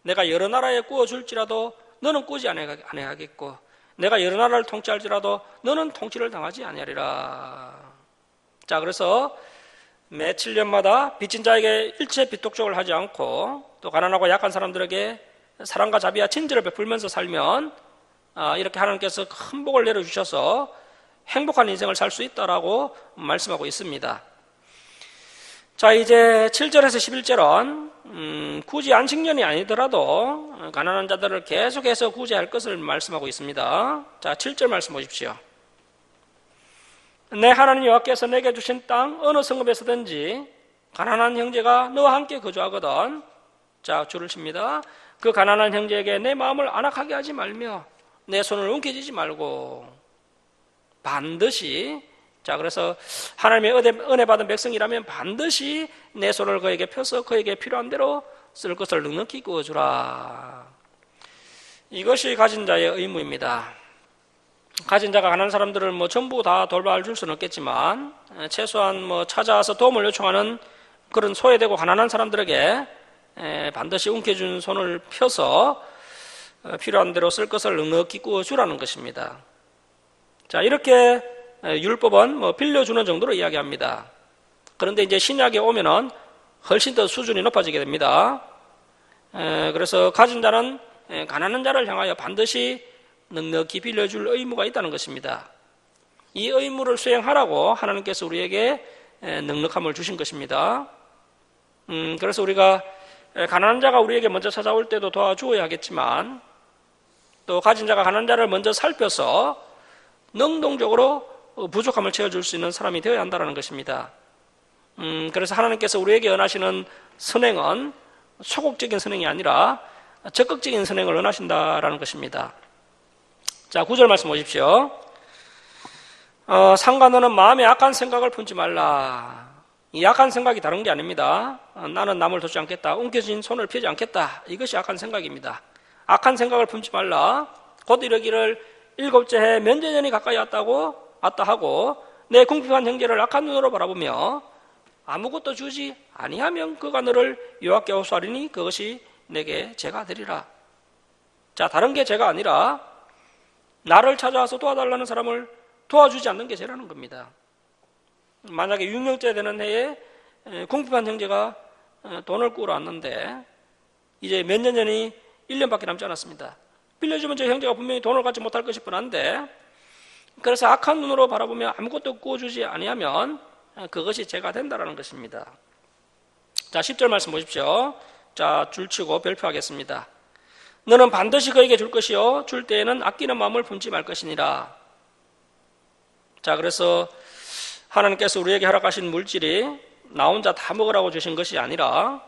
내가 여러 나라에 구워줄지라도 너는 꾸지 아니하겠고 내가 여러 나라를 통치할지라도 너는 통치를 당하지 아니하리라. 자, 그래서 매 7년마다 빚진 자에게 일체 빚독촉을 하지 않고 또 가난하고 약한 사람들에게 사랑과 자비와 친절을 베풀면서 살면 이렇게 하나님께서 큰 복을 내려주셔서 행복한 인생을 살 수 있다라고 말씀하고 있습니다. 자, 이제 7절에서 11절은 굳이 안식년이 아니더라도 가난한 자들을 계속해서 구제할 것을 말씀하고 있습니다. 자, 7절 말씀 보십시오. 내 하나님 여호와께서 내게 주신 땅 어느 성읍에서든지 가난한 형제가 너와 함께 거주하거든, 자, 줄을 칩니다. 그 가난한 형제에게 내 마음을 안악하게 하지 말며 내 손을 움켜쥐지 말고 반드시, 자, 그래서 하나님의 은혜 받은 백성이라면 반드시 내 손을 그에게 펴서 그에게 필요한 대로 쓸 것을 넉넉히 구워주라. 이것이 가진 자의 의무입니다. 가진 자가 가난한 사람들을 뭐 전부 다 돌봐줄 수는 없겠지만 최소한 뭐 찾아와서 도움을 요청하는 그런 소외되고 가난한 사람들에게 반드시 움켜준 손을 펴서 필요한 대로 쓸 것을 넉넉히 구워주라는 것입니다. 자, 이렇게 율법은 뭐 빌려주는 정도로 이야기합니다. 그런데 이제 신약에 오면은 훨씬 더 수준이 높아지게 됩니다. 그래서 가진 자는 가난한 자를 향하여 반드시 넉넉히 빌려줄 의무가 있다는 것입니다. 이 의무를 수행하라고 하나님께서 우리에게 넉넉함을 주신 것입니다. 그래서 우리가 가난한 자가 우리에게 먼저 찾아올 때도 도와주어야 하겠지만 또 가진 자가 가난한 자를 먼저 살펴서 능동적으로 부족함을 채워줄 수 있는 사람이 되어야 한다는 것입니다. 그래서 하나님께서 우리에게 원하시는 선행은 소극적인 선행이 아니라 적극적인 선행을 원하신다라는 것입니다. 자, 9절 말씀 보십시오. 상관 너는 마음에 악한 생각을 품지 말라. 이 악한 생각이 다른 게 아닙니다. 나는 남을 돕지 않겠다, 움켜진 손을 펴지 않겠다, 이것이 악한 생각입니다. 악한 생각을 품지 말라. 곧 이르기를 7째 해 면제년이 가까이 왔다 하고 내 궁핍한 형제를 악한 눈으로 바라보며 아무것도 주지 아니하면 그가 너를 여호와께 호소하리니 그것이 내게 죄가 되리라. 자, 다른 게 죄가 아니라 나를 찾아와서 도와달라는 사람을 도와주지 않는 게 죄라는 겁니다. 만약에 6년째 되는 해에 궁핍한 형제가 돈을 꾸러 왔는데 이제 몇 년 전이 1년밖에 남지 않았습니다. 빌려주면 저 형제가 분명히 돈을 갖지 못할 것이 뻔한데 그래서 악한 눈으로 바라보며 아무것도 구워주지 아니하면 그것이 죄가 된다는 것입니다. 자, 10절 말씀 보십시오. 자, 줄치고 별표하겠습니다. 너는 반드시 그에게 줄 것이요 줄 때에는 아끼는 마음을 품지 말 것이니라. 자, 그래서 하나님께서 우리에게 허락하신 물질이 나 혼자 다 먹으라고 주신 것이 아니라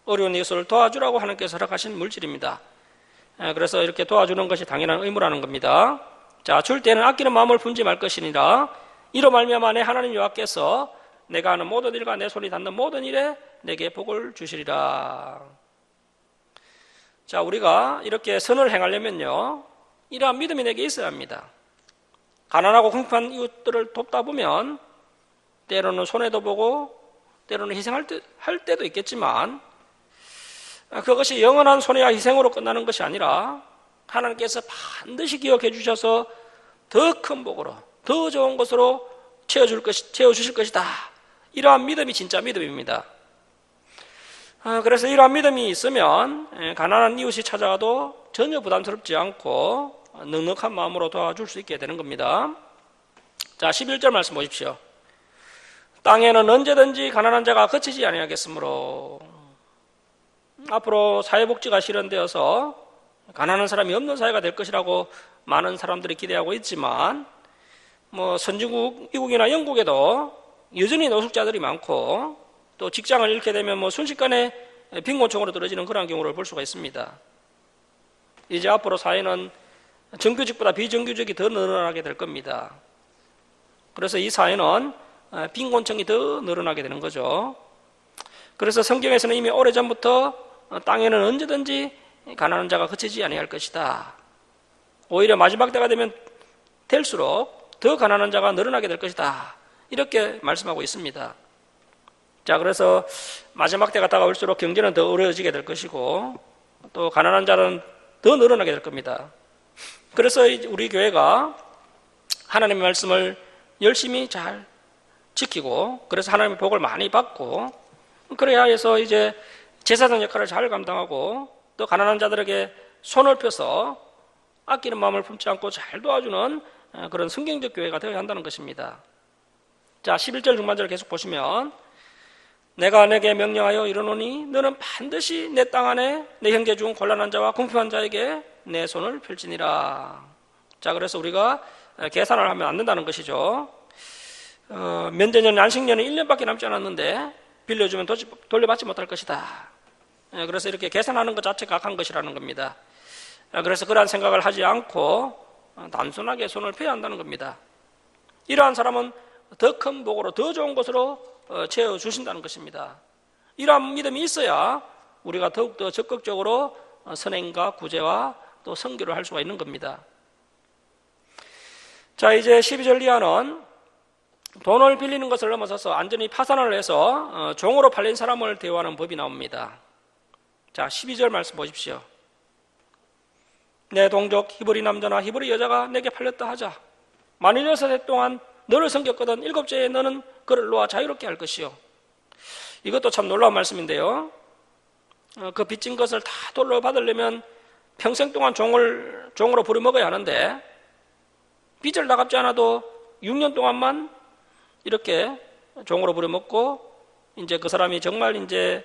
어려운 이웃을 도와주라고 하나님께서 허락하신 물질입니다. 그래서 이렇게 도와주는 것이 당연한 의무라는 겁니다. 자, 줄 때는 아끼는 마음을 품지 말 것이니라. 이로 말미암아 내 하나님 여호와께서 내가 하는 모든 일과 내 손이 닿는 모든 일에 내게 복을 주시리라. 자, 우리가 이렇게 선을 행하려면요, 이러한 믿음이 내게 있어야 합니다. 가난하고 궁핍한 이웃들을 돕다 보면 때로는 손해도 보고 때로는 희생할 때도 있겠지만, 그것이 영원한 손해와 희생으로 끝나는 것이 아니라 하나님께서 반드시 기억해 주셔서 더 큰 복으로, 더 좋은 것으로 채워주실 것이다. 이러한 믿음이 진짜 믿음입니다. 그래서 이러한 믿음이 있으면 가난한 이웃이 찾아가도 전혀 부담스럽지 않고 넉넉한 마음으로 도와줄 수 있게 되는 겁니다. 자, 11절 말씀 보십시오. 땅에는 언제든지 가난한 자가 그치지 아니하겠으므로. 앞으로 사회복지가 실현되어서 가난한 사람이 없는 사회가 될 것이라고 많은 사람들이 기대하고 있지만, 선진국 미국이나 영국에도 여전히 노숙자들이 많고, 또 직장을 잃게 되면 순식간에 빈곤층으로 떨어지는 그런 경우를 볼 수가 있습니다. 이제 앞으로 사회는 정규직보다 비정규직이 더 늘어나게 될 겁니다. 그래서 이 사회는 빈곤층이 더 늘어나게 되는 거죠. 그래서 성경에서는 이미 오래전부터 땅에는 언제든지 가난한 자가 그치지 아니할 것이다. 오히려 마지막 때가 되면 될수록 더 가난한 자가 늘어나게 될 것이다. 이렇게 말씀하고 있습니다. 자, 그래서 마지막 때가 다가올수록 경제는 더 어려워지게 될 것이고, 또 가난한 자는 더 늘어나게 될 겁니다. 그래서 우리 교회가 하나님의 말씀을 열심히 잘 지키고, 그래서 하나님의 복을 많이 받고, 그래야 해서 이제 제사장 역할을 잘 감당하고, 또 가난한 자들에게 손을 펴서 아끼는 마음을 품지 않고 잘 도와주는 그런 성경적 교회가 되어야 한다는 것입니다. 자, 11절 중반절을 계속 보시면, 내가 내게 명령하여 이르노니 너는 반드시 내 땅 안에 내 형제 중 곤란한 자와 궁핍한 자에게 내 손을 펼치니라. 자, 그래서 우리가 계산을 하면 안 된다는 것이죠. 면제년, 안식년은 1년밖에 남지 않았는데 빌려주면 돌려받지 못할 것이다. 그래서 이렇게 계산하는 것 자체가 악한 것이라는 겁니다. 그래서 그러한 생각을 하지 않고 단순하게 손을 펴야 한다는 겁니다. 이러한 사람은 더 큰 복으로 더 좋은 것으로 채워주신다는 것입니다. 이러한 믿음이 있어야 우리가 더욱더 적극적으로 선행과 구제와 또 선교를 할 수가 있는 겁니다. 자, 이제 12절 이하는 돈을 빌리는 것을 넘어서서 완전히 파산을 해서 종으로 팔린 사람을 대우하는 법이 나옵니다. 자, 12절 말씀 보십시오. 내 동족 히브리 남자나 히브리 여자가 내게 팔렸다 하자. 만일 6해 동안 너를 섬겼거든 7째에 너는 그를 놓아 자유롭게 할 것이요. 이것도 참 놀라운 말씀인데요. 그 빚진 것을 다 돌려받으려면 평생 동안 종으로 부려먹어야 하는데, 빚을 다 갚지 않아도 6년 동안만 이렇게 종으로 부려먹고, 이제 그 사람이 정말 이제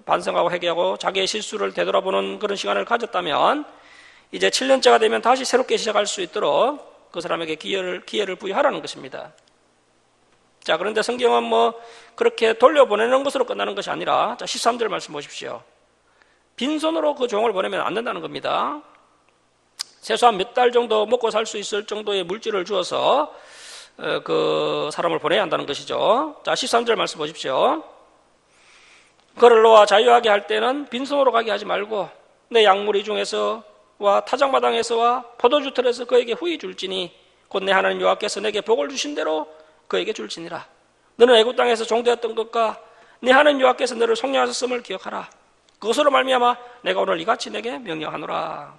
반성하고 회개하고 자기의 실수를 되돌아보는 그런 시간을 가졌다면, 이제 7년째가 되면 다시 새롭게 시작할 수 있도록 그 사람에게 기회를 부여하라는 것입니다. 자, 그런데 성경은 그렇게 돌려보내는 것으로 끝나는 것이 아니라, 자, 13절 말씀 보십시오. 빈손으로 그 종을 보내면 안 된다는 겁니다. 최소한 몇 달 정도 먹고 살 수 있을 정도의 물질을 주어서 그 사람을 보내야 한다는 것이죠. 자, 13절 말씀 보십시오. 그를 놓아 자유하게 할 때는 빈손으로 가게 하지 말고 내 양무리 중에서와 타작마당에서와 포도주 틀에서 그에게 후히 줄지니 곧 내 하나님 여호와께서 내게 복을 주신 대로 그에게 줄지니라. 너는 애굽 땅에서 종되었던 것과 내 하나님 여호와께서 너를 속량하셨음을 기억하라. 그것으로 말미암아 내가 오늘 이같이 내게 명령하노라.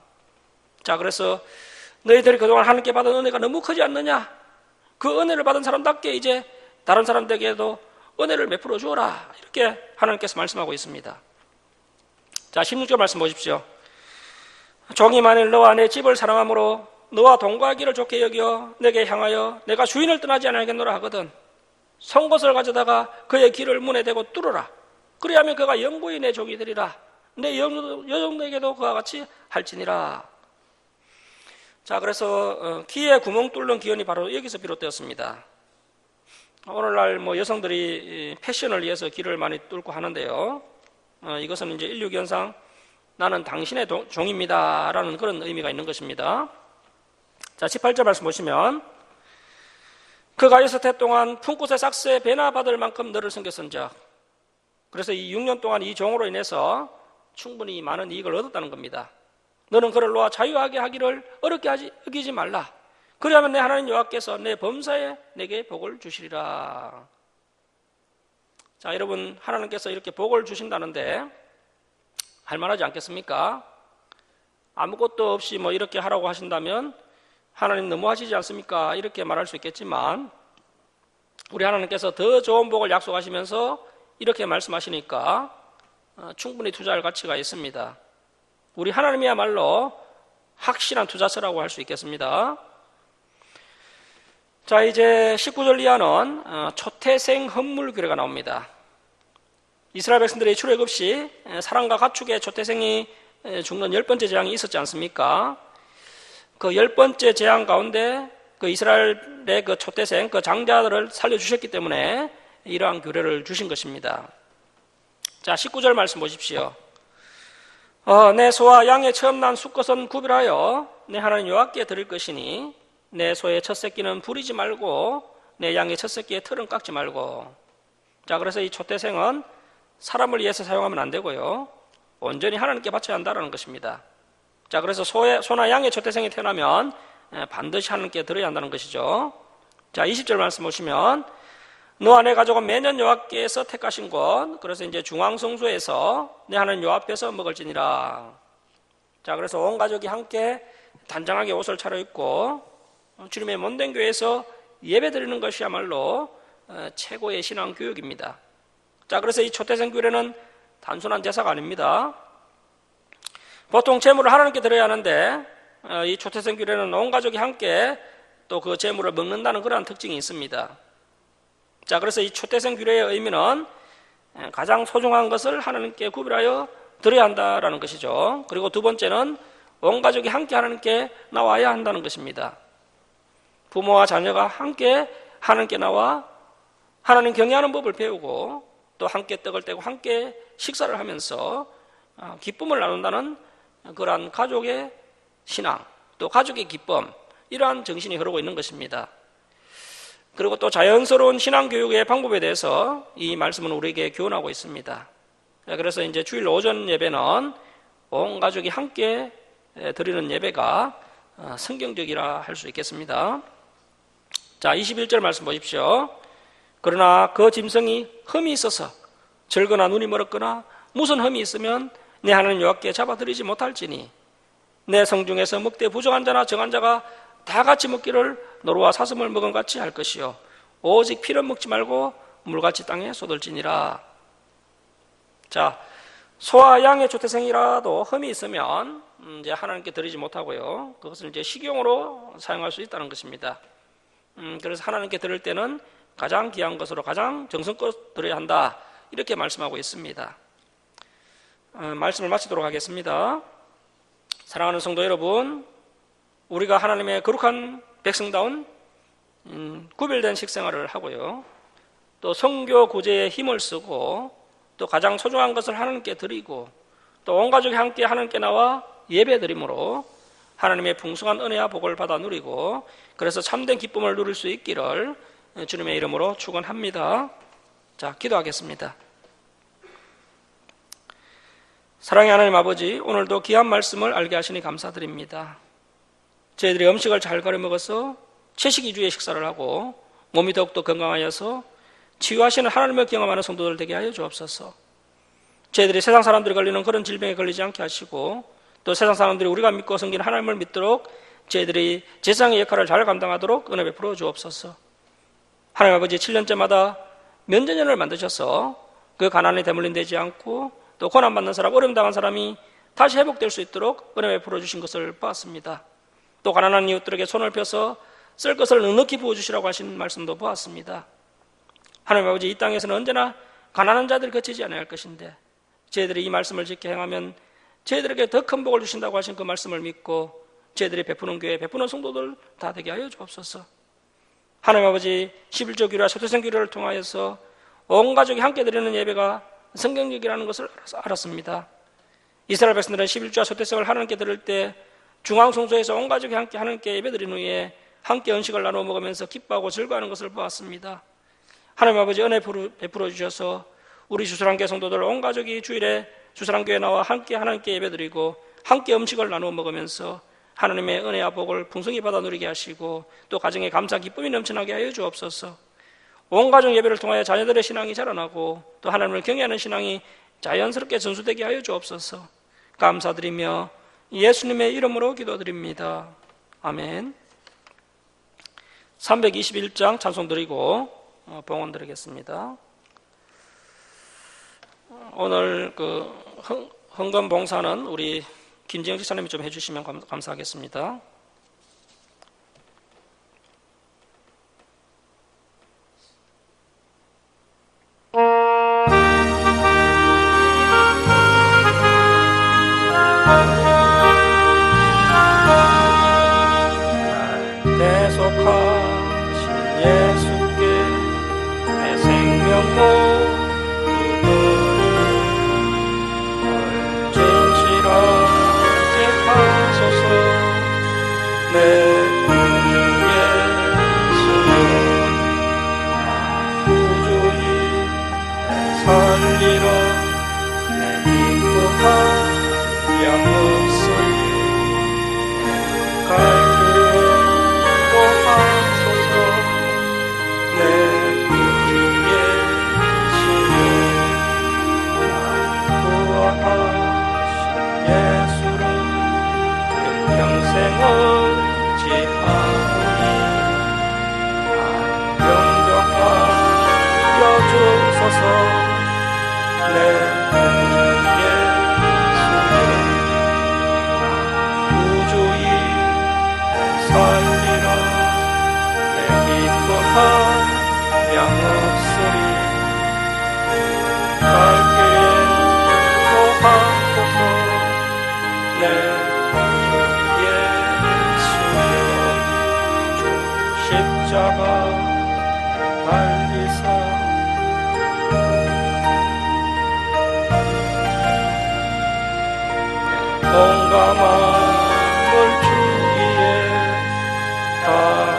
자, 그래서 너희들이 그동안 하나님께 받은 은혜가 너무 크지 않느냐? 그 은혜를 받은 사람답게 이제 다른 사람들에게도 은혜를 베풀어 주어라. 이렇게 하나님께서 말씀하고 있습니다. 자, 16절 말씀 보십시오. 종이 만일 너와 내 집을 사랑함으로 너와 동거하기를 좋게 여겨 내게 향하여 내가 주인을 떠나지 않겠노라 하거든 송곳을 가져다가 그의 길을 문에 대고 뚫어라. 그리하면 그가 영구히 내 종이 되리라. 내 여종에게도 그와 같이 할지니라. 자, 그래서 귀에 구멍 뚫는 기원이 바로 여기서 비롯되었습니다. 오늘날 여성들이 패션을 위해서 귀를 많이 뚫고 하는데요. 이것은 이제 인류견상 나는 당신의 종입니다 라는 그런 의미가 있는 것입니다. 자, 18절 말씀 보시면 그가 6해 동안 품꽃의 삭스에 배나 받을 만큼 너를 섬겼은즉, 그래서 이 6년 동안 이 종으로 인해서 충분히 많은 이익을 얻었다는 겁니다. 너는 그를 놓아 자유하게 하기를 어렵게 여기지 말라. 그리하면 내 하나님 여호와께서 내 범사에 내게 복을 주시리라. 자, 여러분, 하나님께서 이렇게 복을 주신다는데 할만하지 않겠습니까? 아무것도 없이 뭐 이렇게 하라고 하신다면 하나님 너무하시지 않습니까? 이렇게 말할 수 있겠지만 우리 하나님께서 더 좋은 복을 약속하시면서 이렇게 말씀하시니까 충분히 투자할 가치가 있습니다. 우리 하나님이야말로 확실한 투자처라고 할 수 있겠습니다. 자, 이제 19절 이하는 초태생 헌물 규례가 나옵니다. 이스라엘 백성들의 출애굽 시 사람과 가축의 초태생이 죽는 10번째 재앙이 있었지 않습니까? 그 10번째 재앙 가운데 그 이스라엘의 그 초태생, 그 장자들을 살려주셨기 때문에 이러한 규례를 주신 것입니다. 자, 19절 말씀 보십시오. 내 소와 양의 처음 난 수컷은 구별하여 내 하나님 여호와께 드릴 것이니 내 소의 첫 새끼는 부리지 말고 내 양의 첫 새끼의 털은 깎지 말고. 자, 그래서 이 초태생은 사람을 위해서 사용하면 안 되고요, 온전히 하나님께 바쳐야 한다는 것입니다. 자, 그래서 소나 양의 초태생이 태어나면 반드시 하나님께 드려야 한다는 것이죠. 자, 20절 말씀 보시면 너와 내 가족은 매년 여호와께서 택하신 곳, 그래서 이제 중앙성소에서 내 하나님 여호와 앞에서 먹을지니라. 자, 그래서 온 가족이 함께 단장하게 옷을 차려입고 주님의 몸된 교회에서 예배드리는 것이야말로 최고의 신앙 교육입니다. 자, 그래서 이 초태생 규례는 단순한 제사가 아닙니다. 보통 제물을 하나님께 드려야 하는데 이 초태생 규례는 온 가족이 함께 또 그 제물을 먹는다는 그러한 특징이 있습니다. 자, 그래서 이 초태생 규례의 의미는 가장 소중한 것을 하나님께 구별하여 드려야 한다는 것이죠. 그리고 두 번째는 온 가족이 함께 하나님께 나와야 한다는 것입니다. 부모와 자녀가 함께 하나님께 나와 하나님 경외하는 법을 배우고 또 함께 떡을 떼고 함께 식사를 하면서 기쁨을 나눈다는 그러한 가족의 신앙, 또 가족의 기쁨, 이러한 정신이 흐르고 있는 것입니다. 그리고 또 자연스러운 신앙교육의 방법에 대해서 이 말씀은 우리에게 교훈하고 있습니다. 그래서 이제 주일 오전 예배는 온 가족이 함께 드리는 예배가 성경적이라 할 수 있겠습니다. 자, 21절 말씀 보십시오. 그러나 그 짐승이 흠이 있어서 절거나 눈이 멀었거나 무슨 흠이 있으면 내 하나님 여호와께 잡아드리지 못할지니 내 성중에서 먹되 부정한 자나 정한 자가 다 같이 먹기를 노루와 사슴을 먹은 같이 할 것이요 오직 피를 먹지 말고 물같이 땅에 쏟을지니라. 자, 소와 양의 초태생이라도 흠이 있으면 이제 하나님께 드리지 못하고요, 그것을 이제 식용으로 사용할 수 있다는 것입니다. 그래서 하나님께 드릴 때는 가장 귀한 것으로 가장 정성껏 드려야 한다, 이렇게 말씀하고 있습니다. 말씀을 마치도록 하겠습니다. 사랑하는 성도 여러분, 우리가 하나님의 거룩한 백성다운 구별된 식생활을 하고요, 또 성교 구제에 힘을 쓰고 또 가장 소중한 것을 하나님께 드리고 또 온 가족이 함께 하나님께 나와 예배드림으로 하나님의 풍성한 은혜와 복을 받아 누리고 그래서 참된 기쁨을 누릴 수 있기를 주님의 이름으로 축원합니다. 자, 기도하겠습니다. 사랑의 하나님 아버지, 오늘도 귀한 말씀을 알게 하시니 감사드립니다. 저희들이 음식을 잘 거려 먹어서 채식 위주의 식사를 하고 몸이 더욱더 건강하여서 치유하시는 하나님을 경험하는 성도들 되게 하여 주옵소서. 저희들이 세상 사람들이 걸리는 그런 질병에 걸리지 않게 하시고 또 세상 사람들이 우리가 믿고 섬기는 하나님을 믿도록 저희들이 제사장의 역할을 잘 감당하도록 은혜 베풀어 주옵소서. 하나님 아버지, 7년째마다 면제년을 만드셔서 그 가난에 대물림 되지 않고 또 고난받는 사람, 어려움 당한 사람이 다시 회복될 수 있도록 은혜 베풀어 주신 것을 보았습니다. 또 가난한 이웃들에게 손을 펴서 쓸 것을 넉넉히 부어주시라고 하신 말씀도 보았습니다. 하나님 아버지, 이 땅에서는 언제나 가난한 자들이 거치지 않아야 할 것인데 저희들이 이 말씀을 지켜 행하면 저희들에게 더 큰 복을 주신다고 하신 그 말씀을 믿고 저희들이 베푸는 교회, 베푸는 성도들 다 되게 하여 주옵소서. 하나님 아버지, 11조 규례와 초태생 규례를 통하여서 온 가족이 함께 드리는 예배가 성경적이라는 것을 알았습니다. 이스라엘 백성들은 11조와 초태생을 하나님께 드릴 때 중앙성소에서 온 가족이 함께 하나님께 예배드린 후에 함께 음식을 나누어 먹으면서 기뻐하고 즐거워하는 것을 보았습니다. 하나님 아버지, 은혜 베풀어 주셔서 우리 주사랑교회 성도들 온 가족이 주일에 주사랑교회에 나와 함께 하나님께 예배드리고 함께 음식을 나누어 먹으면서 하나님의 은혜와 복을 풍성히 받아 누리게 하시고 또 가정에 감사 기쁨이 넘쳐나게 하여 주옵소서. 온 가정 예배를 통하여 자녀들의 신앙이 자라나고 또 하나님을 경외하는 신앙이 자연스럽게 전수되게 하여 주옵소서. 감사드리며 예수님의 이름으로 기도드립니다. 아멘. 321장 찬송 드리고 봉헌 드리겠습니다. 오늘 헌금 봉사는 우리 김지영 집사님이 좀 해주시면 감사하겠습니다. 대속하신 예수께 내 생명 진실하게 하소서. 내 구주의 살리러 내 기뻐한 양없으니 갈 길에 하소서. 내 구주 예수여 구원하신 예수를 평생을 지하오니 영접하여 주소서. 내 구주의 살리라 양없으리 갈 길에 도하소서. 내 예수여 주 십자가 달리사 온갖 마음을 주 위에 다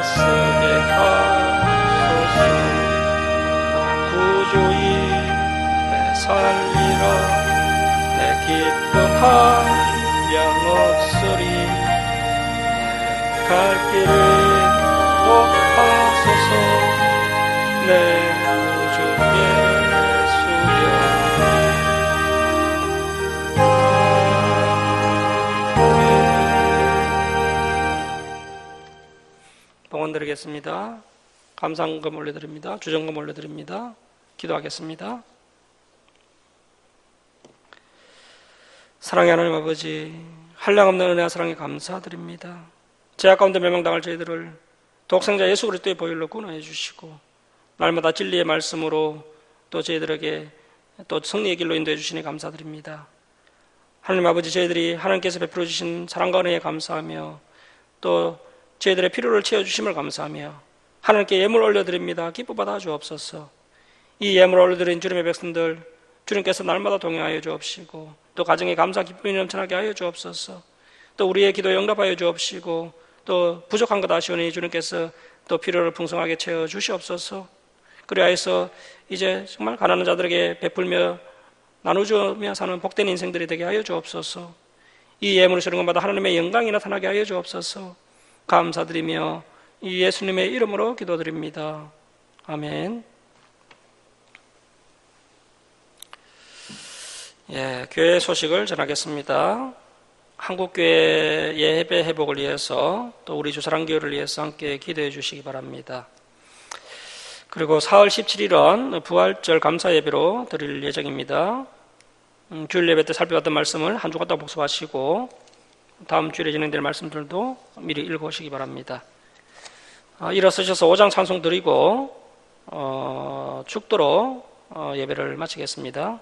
쓰게 하소서. 구주의 내 살리라 내 기쁨한 양없으리 갈 길을 도하소서. 내 구주 예수여 봉헌 드리겠습니다. 감사헌금 올려드립니다. 주정금 올려드립니다. 기도하겠습니다. 사랑의 하나님 아버지, 한량없는 은혜와 사랑에 감사드립니다. 죄악 가운데 멸망당할 저희들을 독생자 예수 그리스도의 보혈로 구원해 주시고 날마다 진리의 말씀으로 또 저희들에게 또 승리의 길로 인도해 주시니 감사드립니다. 하나님 아버지, 저희들이 하나님께서 베풀어 주신 사랑과 은혜에 감사하며 또 저희들의 필요를 채워주심을 감사하며 하나님께 예물 올려드립니다. 기뻐 받아 주옵소서. 이 예물 올려드린 주님의 백성들 주님께서 날마다 동행하여 주옵시고 또 가정에 감사 기쁨이 넘쳐나게 하여 주옵소서. 또 우리의 기도 응답하여 주옵시고 또 부족한 것 아시오니 주님께서 또 필요를 풍성하게 채워 주시옵소서. 그리하여서 이제 정말 가난한 자들에게 베풀며 나누주며 사는 복된 인생들이 되게 하여 주옵소서. 이 예물을 주는 것마다 하나님의 영광이 나타나게 하여 주옵소서. 감사드리며 이 예수님의 이름으로 기도드립니다. 아멘. 교회 소식을 전하겠습니다. 한국교회 예배 회복을 위해서 또 우리 주사랑교회를 위해서 함께 기도해 주시기 바랍니다. 그리고 4월 17일은 부활절 감사 예배로 드릴 예정입니다. 주일 예배 때 살펴봤던 말씀을 한 주간 동안 복습하시고 다음 주일에 진행될 말씀들도 미리 읽어오시기 바랍니다. 일어서셔서 5장 찬송 드리고 축도로 예배를 마치겠습니다.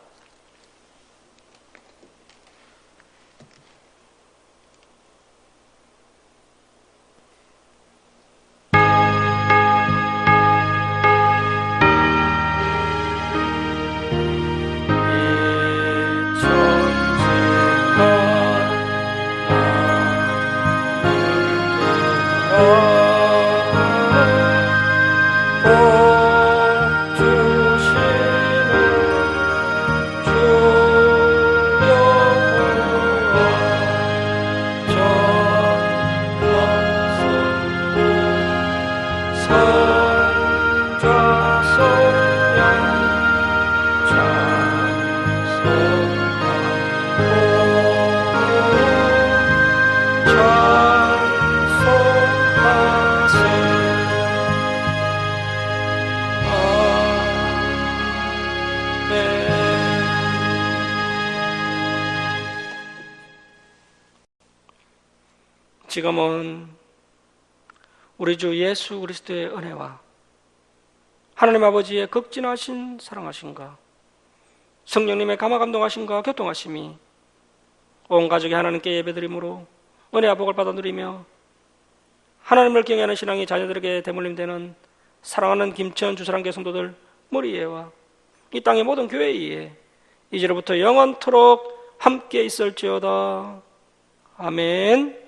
지금은 우리 주 예수 그리스도의 은혜와 하나님 아버지의 극진하신 사랑하심과 성령님의 감화 감동하심과 교통하심이 온 가족이 하나님께 예배드림으로 은혜와 복을 받아 누리며 하나님을 경외하는 신앙이 자녀들에게 대물림되는 사랑하는 김천 주사랑교회 성도들 머리에와 이 땅의 모든 교회에 이제로부터 영원토록 함께 있을지어다. 아멘.